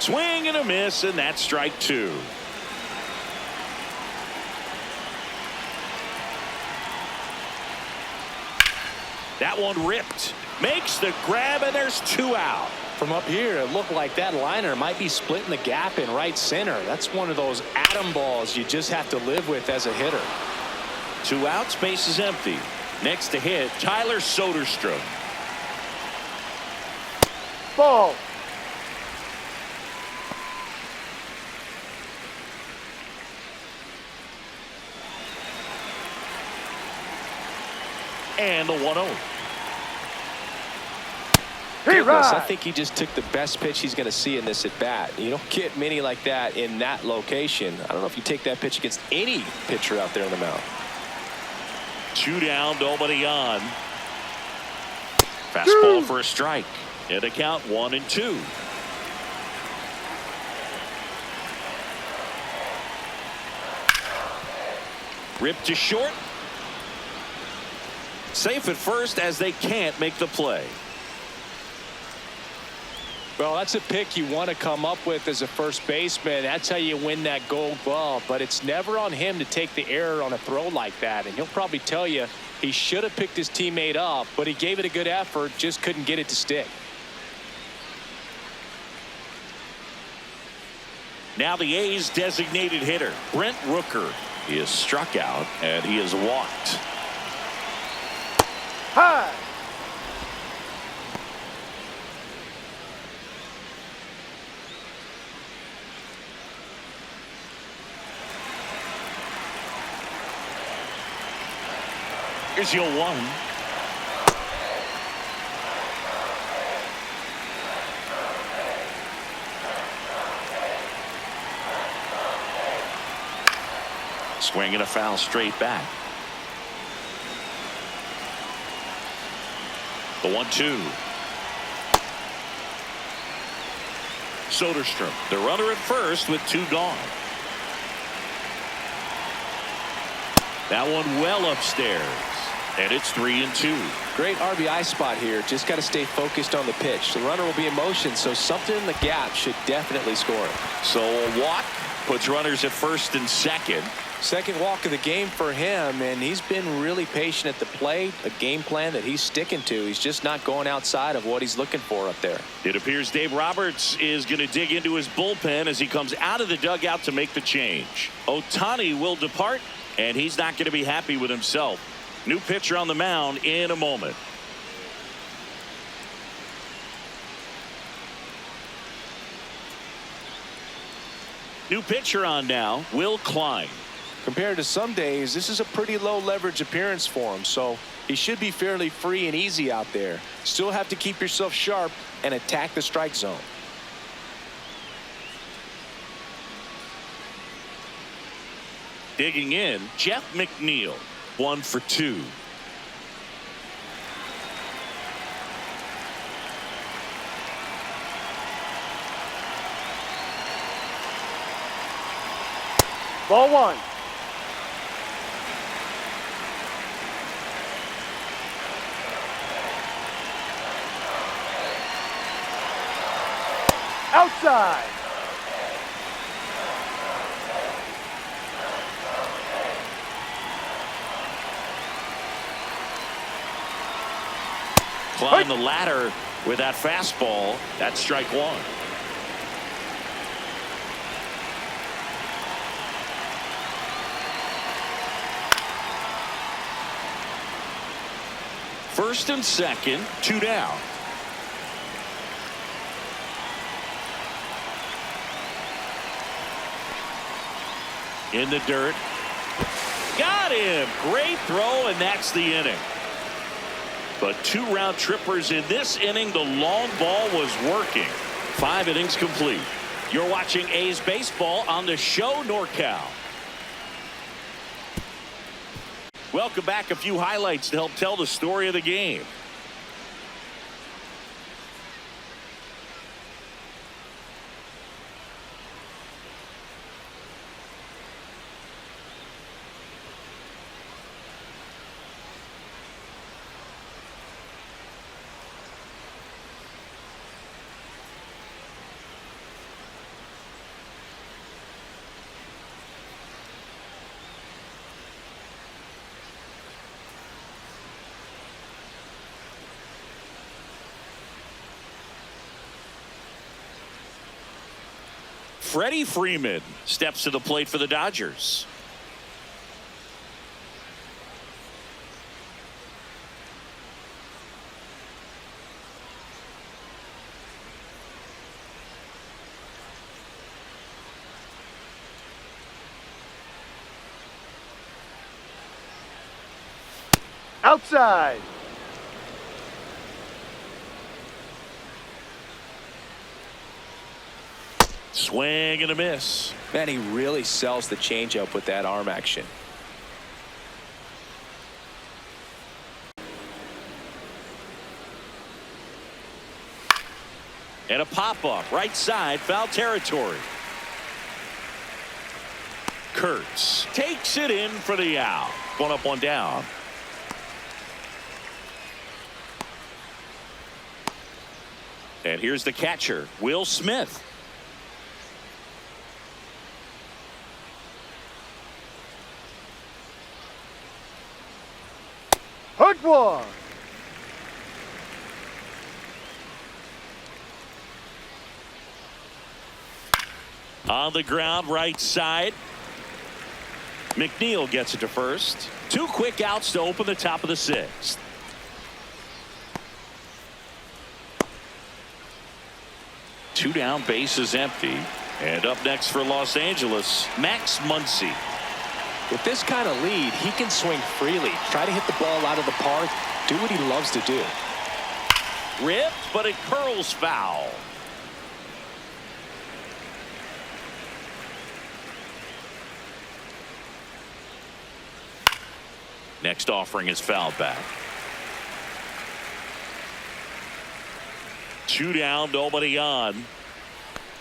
Swing and a miss, and that's strike 2. That one ripped. Makes the grab, and there's 2 out. From up here, it looked like that liner might be splitting the gap in right center. That's one of those atom balls you just have to live with as a hitter. 2 outs, base is empty. Next to hit, Tyler Soderstrom. Ball. And the 1-0. Hey, Goodness, I right. think he just took the best pitch he's going to see in this at bat. You don't get many like that in that location. I don't know if you take that pitch against any pitcher out there in the mound. 2 down, nobody on. Fastball for a strike. And the count 1-2. Ripped to short. Safe at first as they can't make the play. Well, that's a pick you want to come up with as a first baseman. That's how you win that gold glove. But it's never on him to take the error on a throw like that. And he'll probably tell you he should have picked his teammate up, but he gave it a good effort, just couldn't get it to stick. Now the A's designated hitter, Brent Rooker. He is struck out and he is walked. High. Here's your 1. Swing and a foul straight back. The 1-2. Soderstrom, the runner at first with 2 gone. That one well upstairs. And it's 3-2. Great RBI spot here. Just got to stay focused on the pitch. The runner will be in motion, so something in the gap should definitely score it. So a walk puts runners at first and second. Second walk of the game for him, and he's been really patient at the plate. A game plan that he's sticking to. He's just not going outside of what he's looking for up there. It appears Dave Roberts is going to dig into his bullpen as he comes out of the dugout to make the change. Ohtani will depart, and he's not going to be happy with himself. New pitcher on the mound in a moment. New pitcher on now, Will Klein. Compared to some days, this is a pretty low leverage appearance for him, so he should be fairly free and easy out there. Still have to keep yourself sharp and attack the strike zone. Digging in, Jeff McNeil. 1 for 2. Ball 1. Outside. Climb the ladder with that fastball. That's strike 1. First and second, 2 down. In the dirt. Got him. Great throw, and that's the inning. But 2 round trippers in this inning. The long ball was working. 5 innings complete. You're watching A's baseball on the Show NorCal. Welcome back. A few highlights to help tell the story of the game. Freddie Freeman steps to the plate for the Dodgers. Outside. Swing and a miss. Man, he really sells the changeup with that arm action. And a pop-up right side, foul territory. Kurtz takes it in for the out. One up, one down. And here's the catcher, Will Smith. Hook one. On the ground, right side. McNeil gets it to first. 2 quick outs to open the top of the 6th. Two down, bases empty. And up next for Los Angeles, Max Muncy. With this kind of lead, he can swing freely, try to hit the ball out of the park, do what he loves to do. Ripped, but it curls foul. Next offering is fouled back. 2 down, nobody on.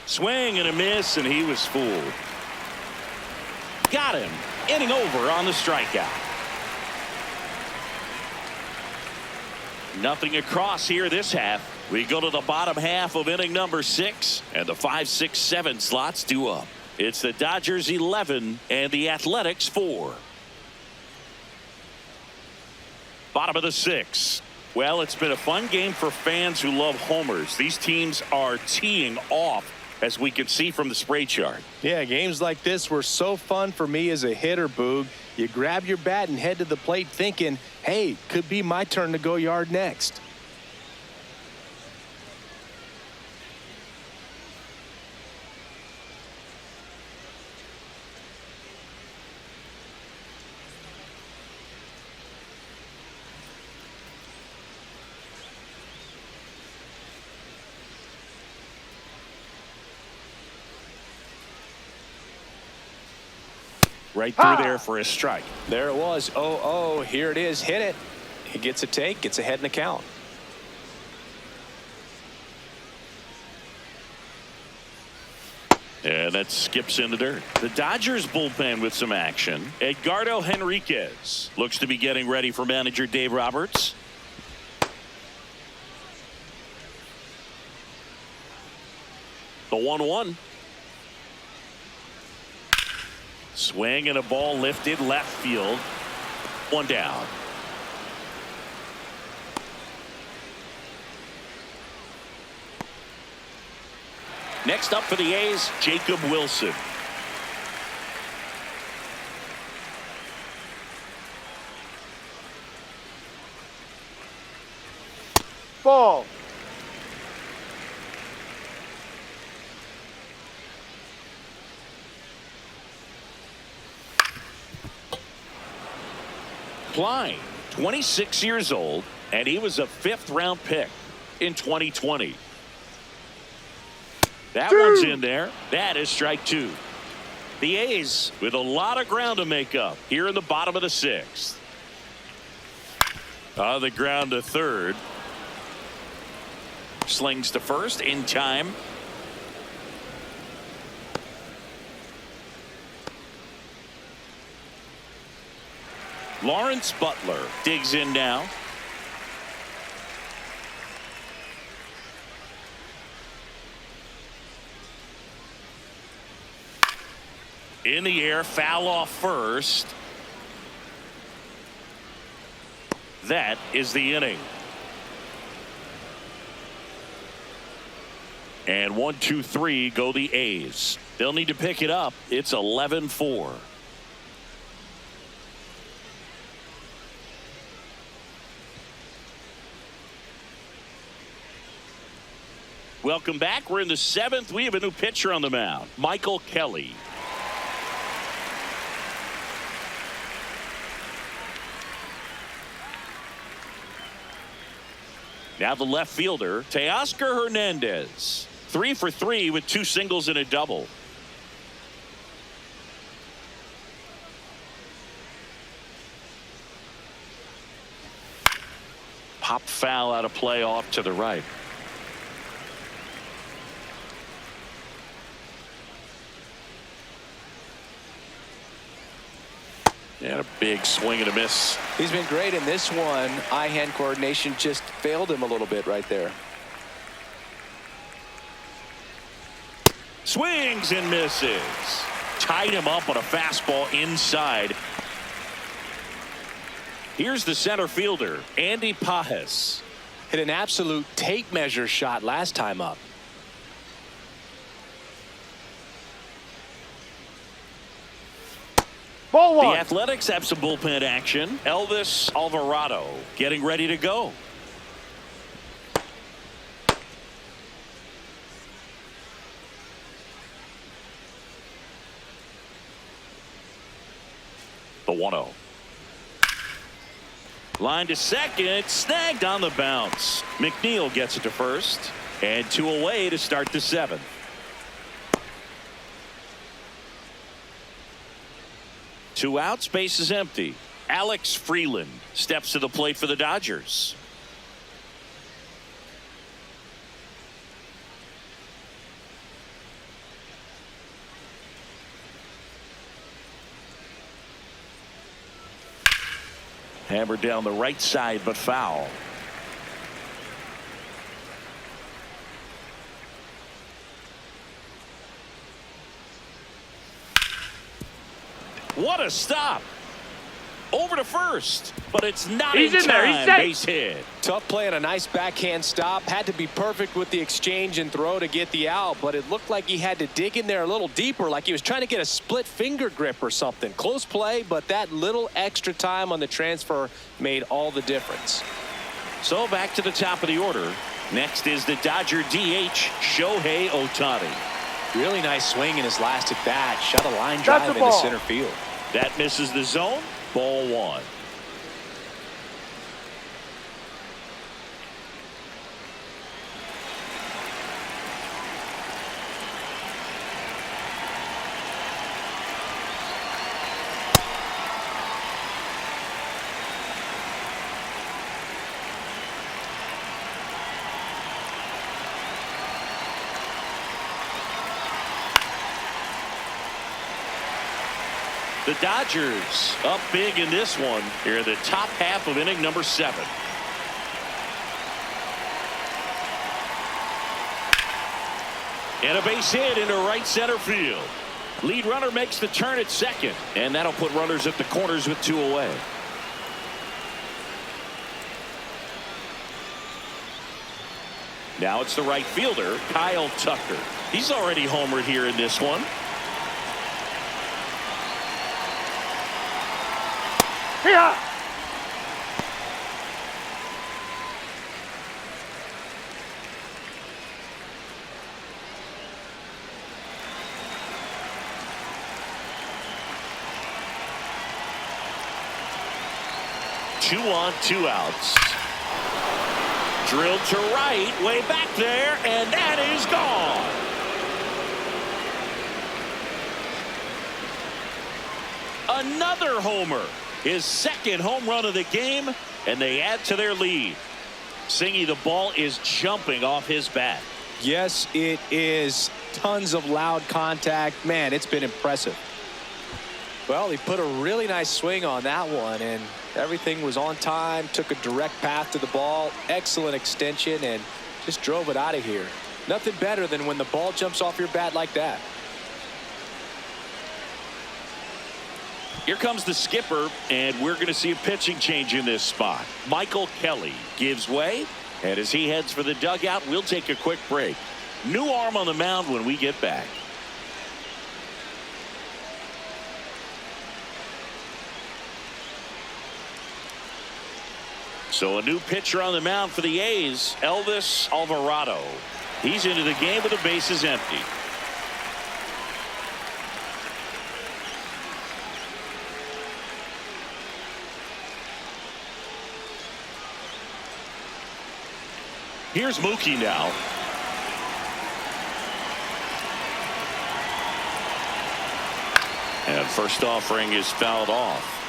Swing and a miss, and he was fooled. Got him. Inning over on the strikeout. Nothing across here this half. We go to the bottom half of inning number 6, and the 5, 6, 7 slots due up. It's the Dodgers 11 and the Athletics 4. Bottom of the 6th. Well, it's been a fun game for fans who love homers. These teams are teeing off, as we can see from the spray chart. Yeah, games like this were so fun for me as a hitter, Boog. You grab your bat and head to the plate thinking, hey, could be my turn to go yard next. Right through there for a strike. There it was. 0-0. Here it is. Hit it. He gets a take, gets ahead in the count. And that skips in the dirt. The Dodgers bullpen with some action. Edgardo Henriquez looks to be getting ready for manager Dave Roberts. The 1-1. Swing and a ball lifted left field. 1 down. Next up for the A's, Jacob Wilson. Ball. Klein, 26 years old, and he was a 5th-round pick in 2020. That one's in there. That is strike 2. The A's with a lot of ground to make up here in the bottom of the 6th. On the ground to third. Slings to first in time. Lawrence Butler digs in now. In the air, foul off first. That is the inning. And 1, 2, 3 go the A's. They'll need to pick it up. It's 11-4. Welcome back. We're in the 7th. We have a new pitcher on the mound, Michael Kelly. Now the left fielder, Teoscar Hernandez. 3 for 3 with 2 singles and a double. Pop foul out of play off to the right. And a big swing and a miss. He's been great in this one. Eye-hand coordination just failed him a little bit right there. Swings and misses. Tied him up on a fastball inside. Here's the center fielder, Andy Pajes. Hit an absolute tape measure shot last time up. Ball one. The Athletics have some bullpen action. Elvis Alvarado getting ready to go. The 1-0. Line to second, snagged on the bounce. McNeil gets it to first, and 2 away to start the 7th. Two outs, base is empty. Alex Freeland steps to the plate for the Dodgers. Hammered down the right side, but foul. What a stop. Over to first, but it's not He's in in there. time. He's safe. Base hit. Tough play and a nice backhand stop. Had to be perfect with the exchange and throw to get the out, but it looked like he had to dig in there a little deeper, like he was trying to get a split finger grip or something. Close play, but that little extra time on the transfer made all the difference. So back to the top of the order. Next is the Dodger DH, Shohei Ohtani. Really nice swing in his last at bat. Shot a line That's drive the into ball. center field. That misses the zone. Ball 1. The Dodgers up big in this one here in the top half of inning number 7. And a base hit into right center field. Lead runner makes the turn at second, and that'll put runners at the corners with 2 away. Now it's the right fielder, Kyle Tucker. He's already homered here in this one. Yeah. Two on, 2 outs. Drilled to right, way back there, and that is gone. Another homer. His second home run of the game, and they add to their lead. Singy, the ball is jumping off his bat. Yes, it is. Tons of loud contact. Man, it's been impressive. Well, he put a really nice swing on that one, and everything was on time. Took a direct path to the ball. Excellent extension, and just drove it out of here. Nothing better than when the ball jumps off your bat like that. Here comes the skipper, and we're going to see a pitching change in this spot. Michael Kelly gives way, and as he heads for the dugout, we'll take a quick break. New arm on the mound when we get back. So a new pitcher on the mound for the A's, Elvis Alvarado. He's into the game with the bases empty. Here's Mookie now. And first offering is fouled off.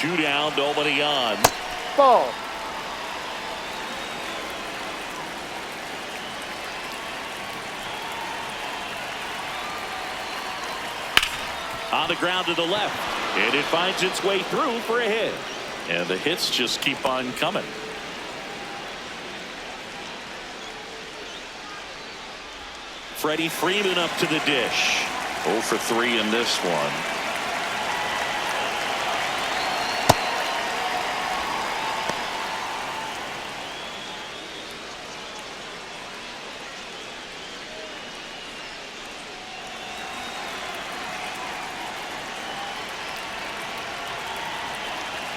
2 down, nobody on. Ball. On the ground to the left, and it finds its way through for a hit. And the hits just keep on coming. Freddie Freeman up to the dish. 0 for 3 in this one.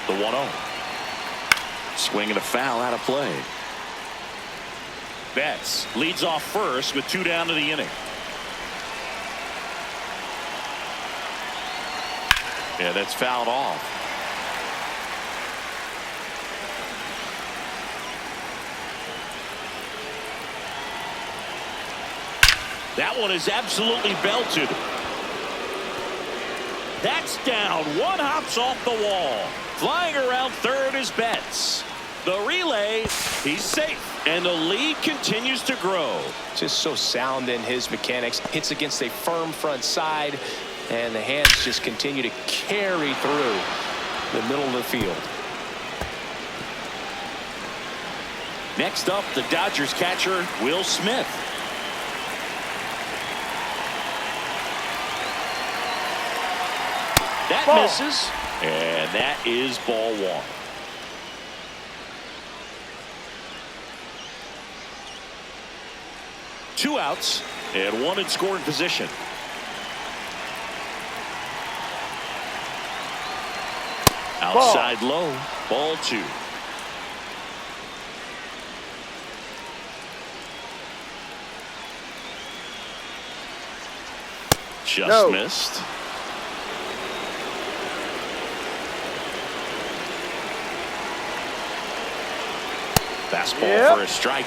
The 1-0. Swinging a foul out of play. Betts leads off first with 2 down to the inning. Yeah, that's fouled off. That one is absolutely belted. That's down. One hops off the wall. Flying around third is Betts. The relay, he's safe. And the lead continues to grow. Just so sound in his mechanics. Hits against a firm front side. And the hands just continue to carry through the middle of the field. Next up, the Dodgers catcher, Will Smith. That Ball. misses. And that is ball 1. Two outs and one in scoring position. Outside low, ball 2. Just missed. Fastball for a strike.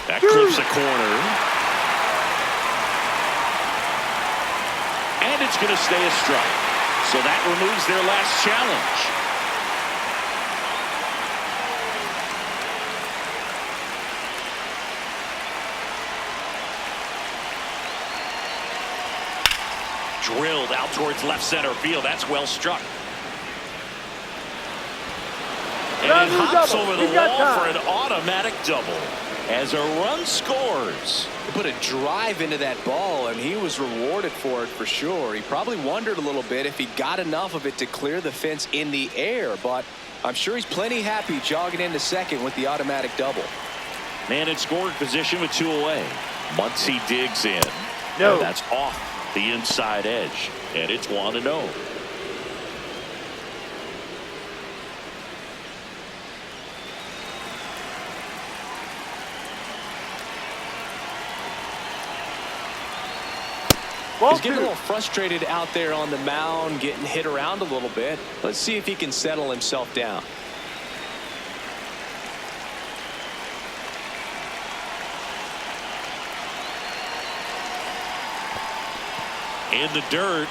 That clips a corner. And it's going to stay a strike. So that removes their last challenge. Drilled out towards left center field. That's well struck. And it hops over the wall for an automatic double as a run scores. He put a drive into that ball, and he was rewarded for it for sure. He probably wondered a little bit if he got enough of it to clear the fence in the air, but I'm sure he's plenty happy jogging into second with the automatic double. Man in scoring position with 2 away. Muncy digs in. No. And that's off the inside edge, and it's 1-0. He's getting a little frustrated out there on the mound, getting hit around a little bit. Let's see if he can settle himself down. In the dirt.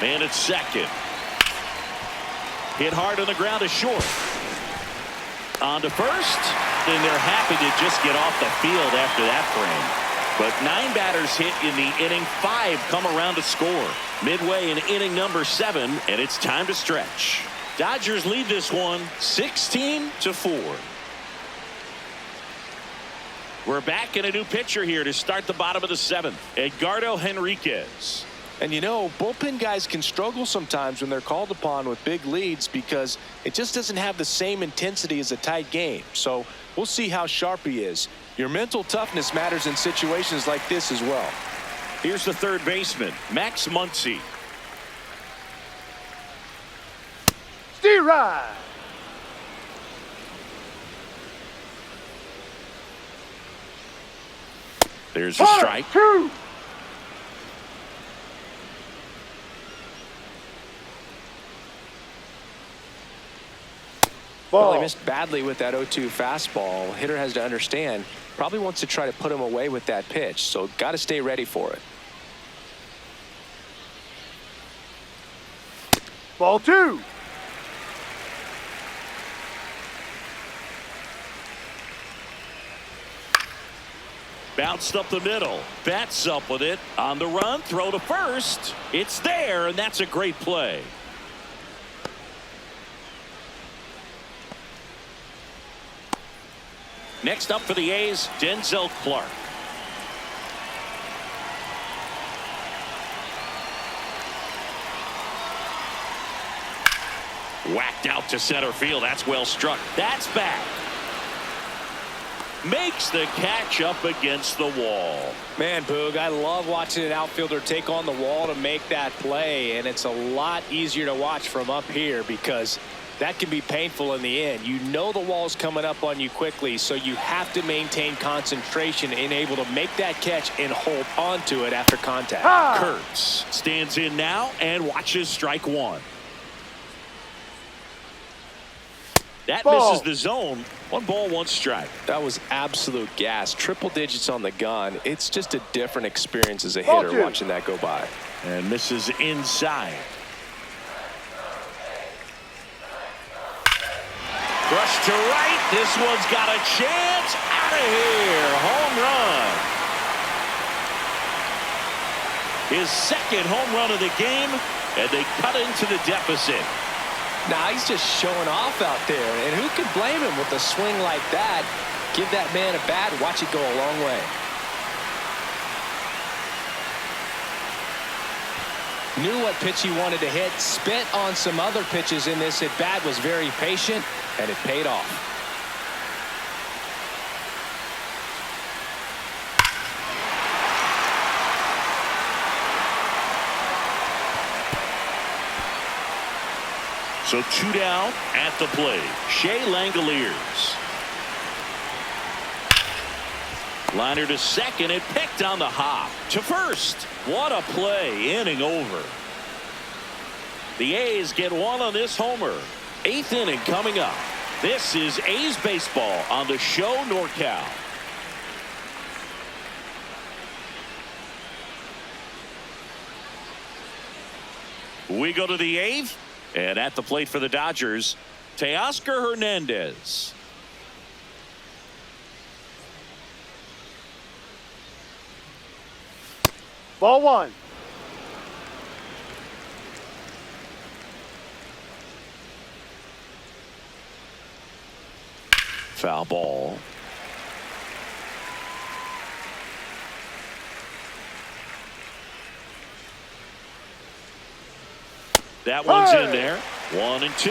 Man at second. Hit hard on the ground to short. On to first. And they're happy to just get off the field after that frame. But 9 batters hit in the inning. 5 come around to score. Midway in inning number 7, and it's time to stretch. Dodgers lead this one 16-4. We're back in a new pitcher here to start the bottom of the 7th. Edgardo Henriquez. And you know, bullpen guys can struggle sometimes when they're called upon with big leads because it just doesn't have the same intensity as a tight game. So we'll see how sharp he is. Your mental toughness matters in situations like this as well. Here's the third baseman, Max Muncy. Right. There's a strike. 2. Well, Ball. he missed badly with that 0-2 fastball. Hitter has to understand, probably wants to try to put him away with that pitch, so got to stay ready for it. Ball 2. Bounced up the middle. Bats up with it. On the run. Throw to first. It's there, and that's a great play. Next up for the A's, Denzel Clark. Whacked out to center field. That's well struck. That's back. Makes the catch up against the wall. Man, Boog, I love watching an outfielder take on the wall to make that play, and it's a lot easier to watch from up here because that can be painful in the end. You know the wall's coming up on you quickly, so you have to maintain concentration and able to make that catch and hold onto it after contact. Kurtz stands in now and watches strike one. That Ball. misses the zone. 1 ball, 1 strike. That was absolute gas. Triple digits on the gun. It's just a different experience as a Ball hitter 2. watching that go by. And misses inside. Rush to right. This one's got a chance. Out of here. Home run. His second home run of the game, and they cut into the deficit. Now he's just showing off out there, and who can blame him with a swing like that? Give that man a bat, watch it go a long way. Knew what pitch he wanted to hit, spent on some other pitches in this at bat, was very patient, and it paid off. So 2 down at the plate. Shea Langoliers. Liner to second and picked on the hop. To first. What a play. Inning over. The A's get one on this homer. 8th inning coming up. This is A's baseball on the Show NorCal. We go to the 8th. And at the plate for the Dodgers, Teoscar Hernandez. Ball 1. Foul ball. That one's in there. 1 and 2.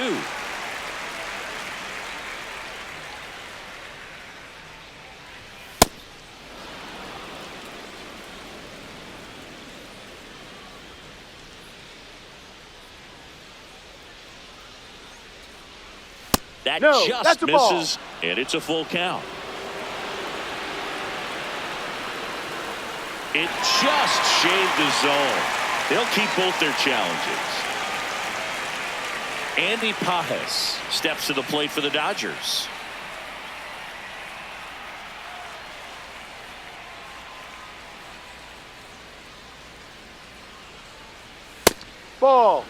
That No, just that's a ball. misses, and it's a full count. It just shaved the zone. They'll keep both their challenges. Andy Pajes steps to the plate for the Dodgers. Ball.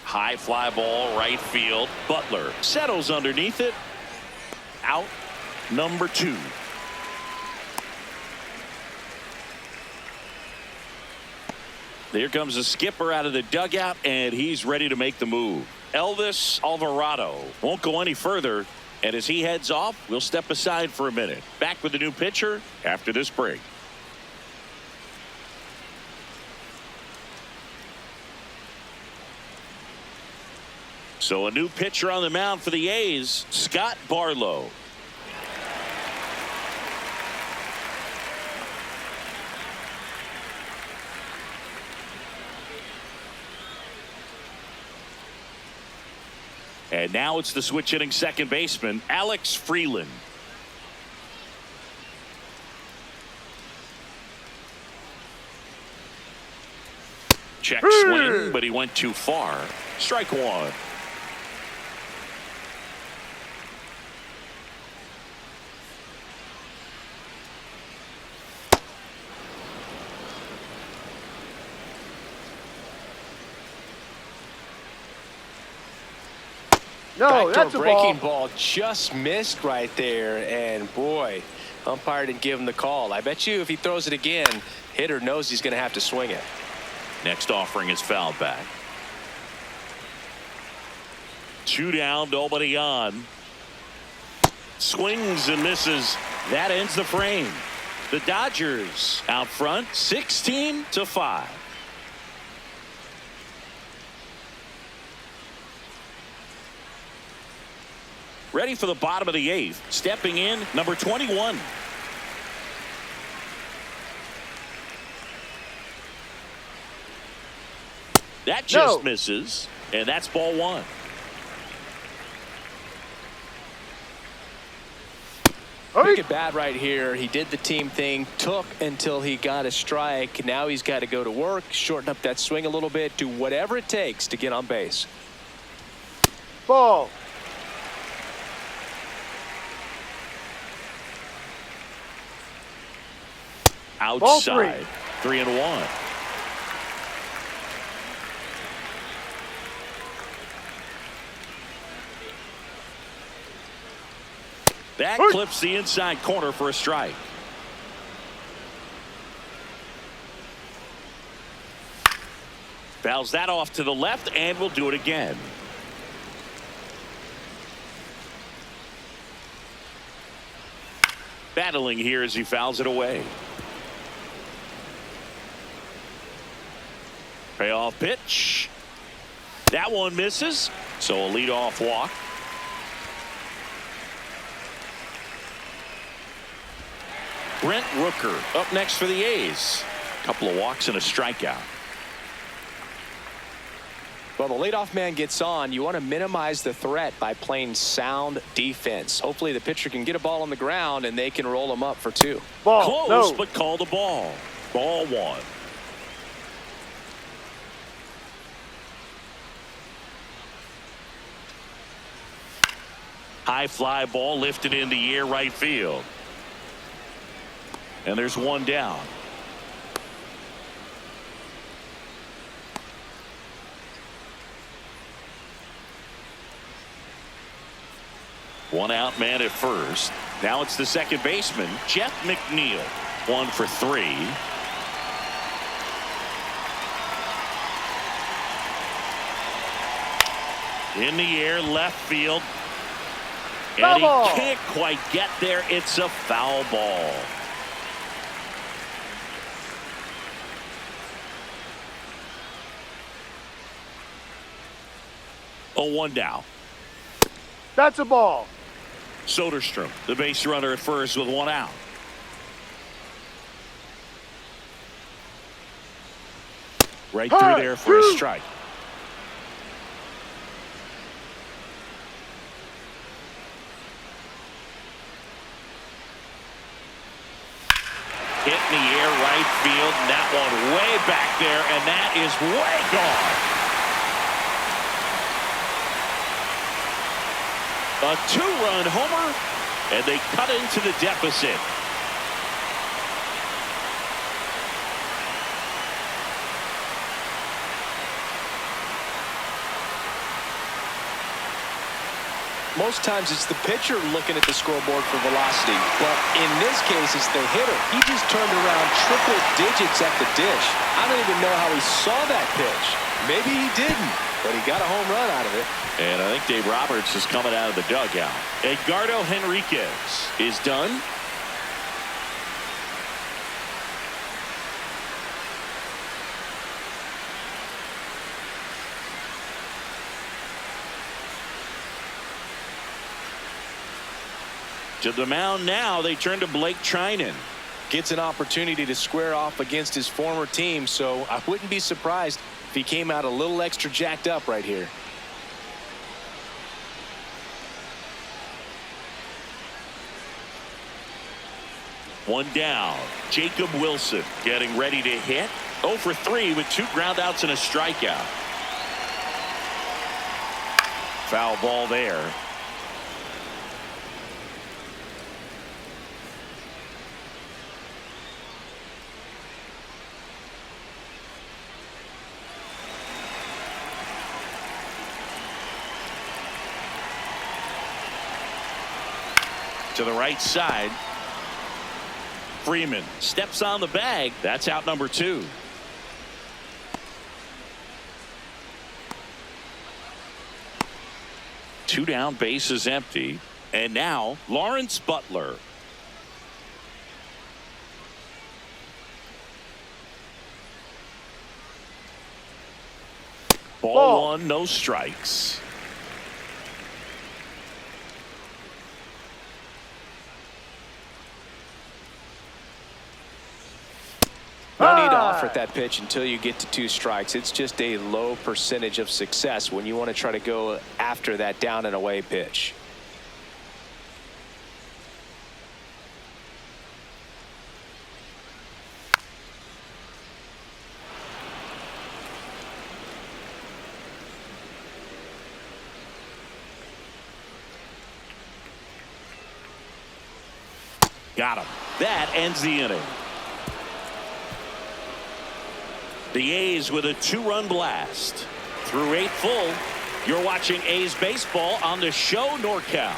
High fly ball, right field. Butler settles underneath it. Out number 2. There comes the skipper out of the dugout, and he's ready to make the move. Elvis Alvarado won't go any further, and as he heads off, we'll step aside for a minute. Back with the new pitcher after this break. So a new pitcher on the mound for the A's, Scott Barlow. And now it's the switch hitting second baseman, Alex Freeland. Check swing, but he went too far. Strike one. No, Backdoor that's a breaking ball. ball just missed right there, and boy, umpire didn't give him the call. I bet you if he throws it again, hitter knows he's going to have to swing it. Next offering is fouled back. 2 down, nobody on. Swings and misses. That ends the frame. The Dodgers out front 16-5. Ready for the bottom of the 8th. Stepping in, number 21. That just misses, and that's ball 1. Quick at bat right here. He did the team thing, took until he got a strike. Now he's got to go to work, shorten up that swing a little bit, do whatever it takes to get on base. Ball. Outside. 3-1. That clips the inside corner for a strike. Fouls that off to the left and will do it again. Battling here as he fouls it away. Payoff pitch. That one misses, so a leadoff walk. Brent Rooker up next for the A's. A couple of walks and a strikeout. Well, the leadoff man gets on. You want to minimize the threat by playing sound defense. Hopefully the pitcher can get a ball on the ground and they can roll him up for 2. Ball. Close, No. but call the ball. Ball 1. High fly ball lifted in the air right field. And there's 1 down. One out man at first. Now it's the second baseman, Jeff McNeil. 1 for 3. In the air, left field. And he Foul ball. can't quite get there. It's a foul ball. Oh, 1 down. That's a ball. Soderstrom, the base runner at first with 1 out. Right through there for a strike. Hit in the air right field, and that one way back there, and that is way gone. A 2-run homer, and they cut into the deficit. Most times it's the pitcher looking at the scoreboard for velocity, but in this case it's the hitter. He just turned around triple digits at the dish. I don't even know how he saw that pitch. Maybe he didn't, but he got a home run out of it. And I think Dave Roberts is coming out of the dugout. Edgardo Henriquez is done. To the mound now, they turn to Blake Trinan. Gets an opportunity to square off against his former team, so I wouldn't be surprised if he came out a little extra jacked up right here. One down. Jacob Wilson getting ready to hit. 0 for 3 with 2 groundouts and a strikeout. Foul ball there. To the right side. Freeman steps on the bag. That's out number 2. Two down, base is empty. And now Lawrence Butler. Ball 1, no strikes. No need to offer at that pitch until you get to 2 strikes. It's just a low percentage of success when you want to try to go after that down and away pitch. Got him. That ends the inning. The A's with a 2-run blast. Through 8 full, you're watching A's baseball on the Show NorCal.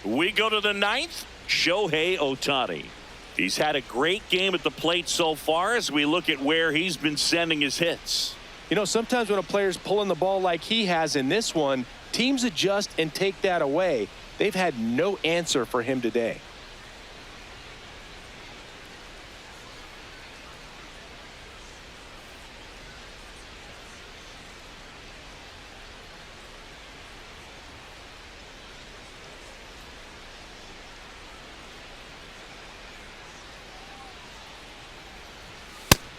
We go to the 9th. Shohei Ohtani. He's had a great game at the plate so far as we look at where he's been sending his hits. You know, sometimes when a player's pulling the ball like he has in this one, teams adjust and take that away. They've had no answer for him today.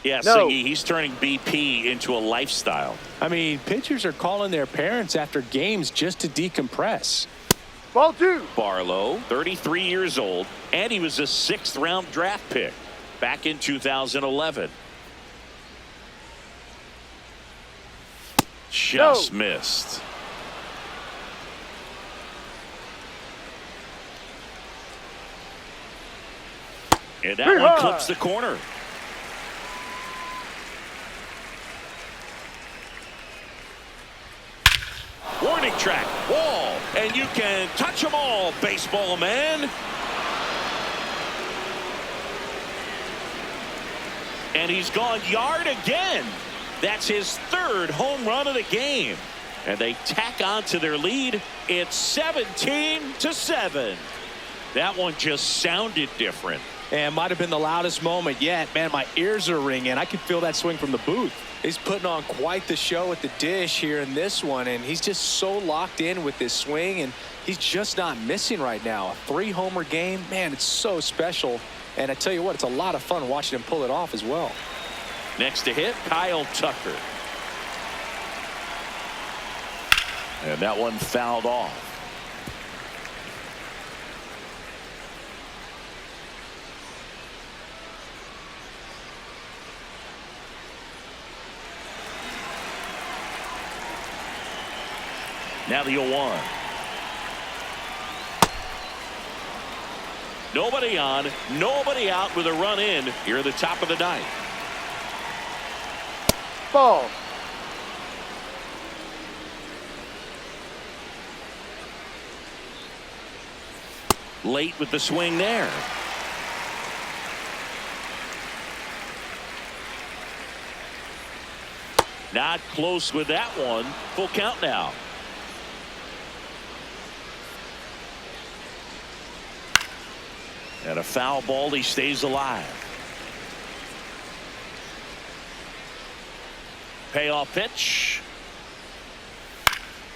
Yeah, No. Siggy, he's turning BP into a lifestyle. I mean, pitchers are calling their parents after games just to decompress. Ball 2. Barlow, 33 years old, and he was a 6th-round draft pick back in 2011. Just missed. And that one clips the corner. Warning track, wall, and you can touch them all, baseball man. And he's gone yard again. That's his 3rd home run of the game. And they tack on to their lead. It's 17-7. That one just sounded different. And might have been the loudest moment yet. Man, my ears are ringing. I can feel that swing from the booth. He's putting on quite the show at the dish here in this one, and he's just so locked in with this swing, and he's just not missing right now. A 3-homer game, man, it's so special. And I tell you what, it's a lot of fun watching him pull it off as well. Next to hit, Kyle Tucker. And that one fouled off. Now the 0-1. Nobody on, nobody out with a run in here at the top of the 9th. Ball. Late with the swing there. Not close with that one. Full count now. And a foul ball, he stays alive. Payoff pitch.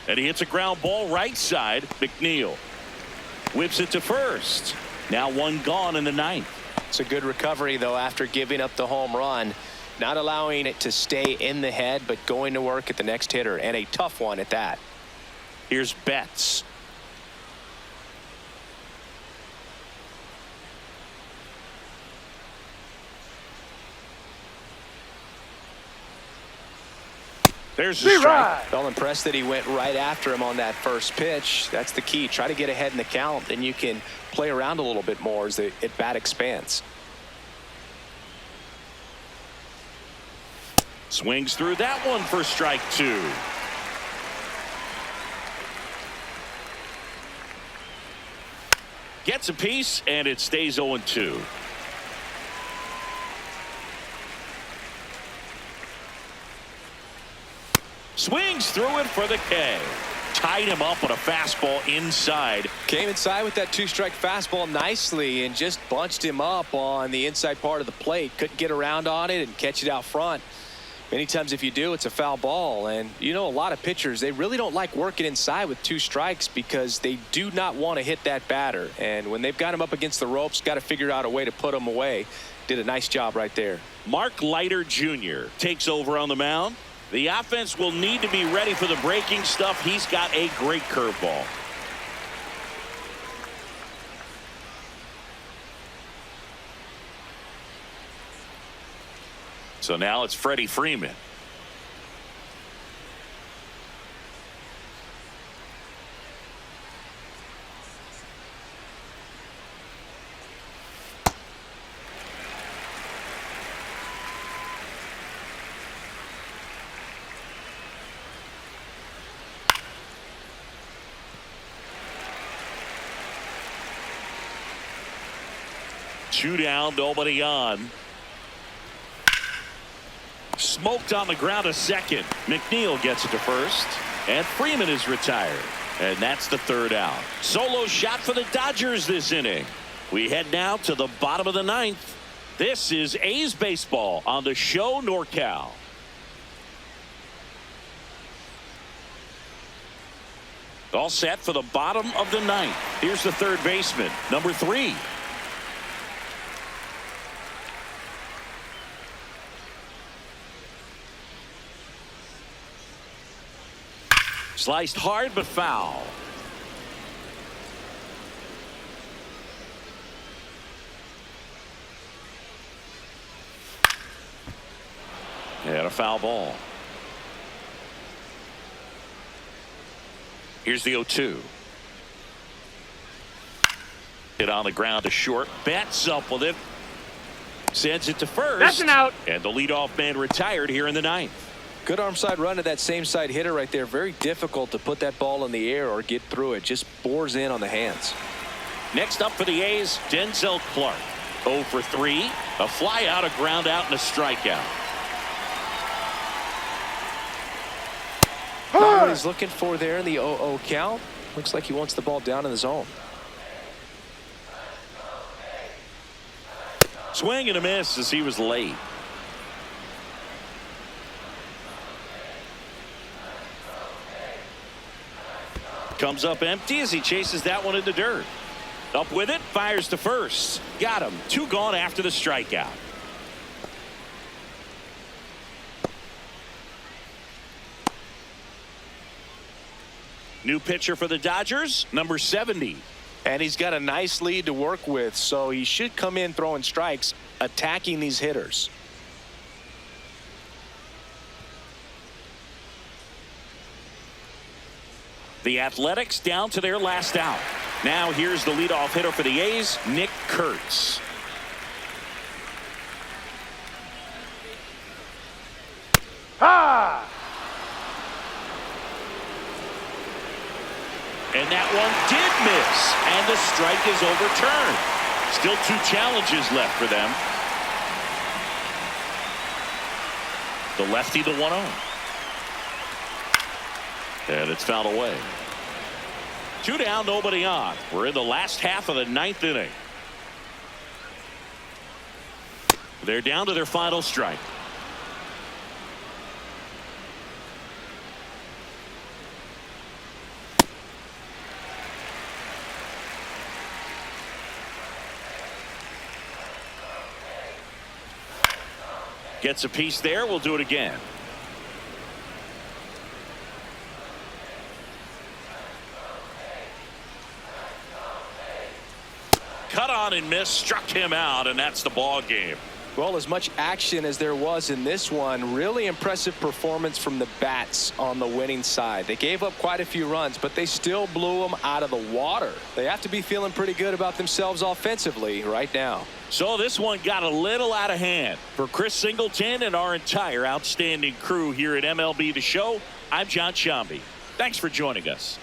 And he hits a ground ball right side. McNeil whips it to first. Now 1 gone in the 9th. It's a good recovery, though, after giving up the home run. not allowing it to stay in the head, but going to work at the next hitter, and a tough one at that. Here's Betts. There's the strike. Well, impressed that he went right after him on that first pitch. That's the key. Try to get ahead in the count, and you can play around a little bit more as the at-bat expands. Swings through that one for strike 2. Gets a piece, and it stays 0-2. Swings through it for the K. Tied him up on a fastball inside. Came inside with that 2-strike fastball nicely and just bunched him up on the inside part of the plate. Couldn't get around on it and catch it out front. Many times if you do, it's a foul ball. And you know, a lot of pitchers, they really don't like working inside with 2 strikes because they do not want to hit that batter. And when they've got him up against the ropes, got to figure out a way to put him away. Did a nice job right there. Mark Leiter Jr. takes over on the mound. The offense will need to be ready for the breaking stuff. He's got a great curveball. So now it's Freddie Freeman. Two down, nobody on. Smoked on the ground to second. McNeil gets it to first, and Freeman is retired, and that's the 3rd out. Solo shot for the Dodgers this inning. We head now to the bottom of the 9th. This is A's baseball on the Show NorCal. All set for the bottom of the 9th. Here's the 3rd baseman, number 3. Sliced hard but foul. And a foul ball. Here's the 0-2. Hit on the ground to short. Betts up with it. Sends it to first. That's an out. And the leadoff man retired here in the 9th. Good arm side run to that same side hitter right there. Very difficult to put that ball in the air or get through it. Just bores in on the hands. Next up for the A's, Denzel Clark. 0 for 3. A fly out, a ground out, and a strikeout. Not what he's looking for there in the 0-0 count. Looks like he wants the ball down in the zone. Swing and a miss as he was late. Comes up empty as he chases that one in the dirt. Up with it, fires to first. Got him. 2 gone after the strikeout. New pitcher for the Dodgers, number 70. And he's got a nice lead to work with, so he should come in throwing strikes, attacking these hitters. The Athletics down to their last out. Now here's the leadoff hitter for the A's, Nick Kurtz. Ha! And that one did miss, and the strike is overturned. Still 2 challenges left for them. The lefty, the 1-0. And it's fouled away. 2 down, nobody on. We're in the last half of the 9th inning. They're down to their final strike. Gets a piece there. We'll do it again. Cut on and miss, struck him out, and that's the ball game. Well, as much action as there was in this one, really impressive performance from the bats on the winning side. They gave up quite a few runs, but they still blew them out of the water. They have to be feeling pretty good about themselves offensively right now. So this one got a little out of hand. For Chris Singleton and our entire outstanding crew here at MLB The Show, I'm John Shambi. Thanks for joining us.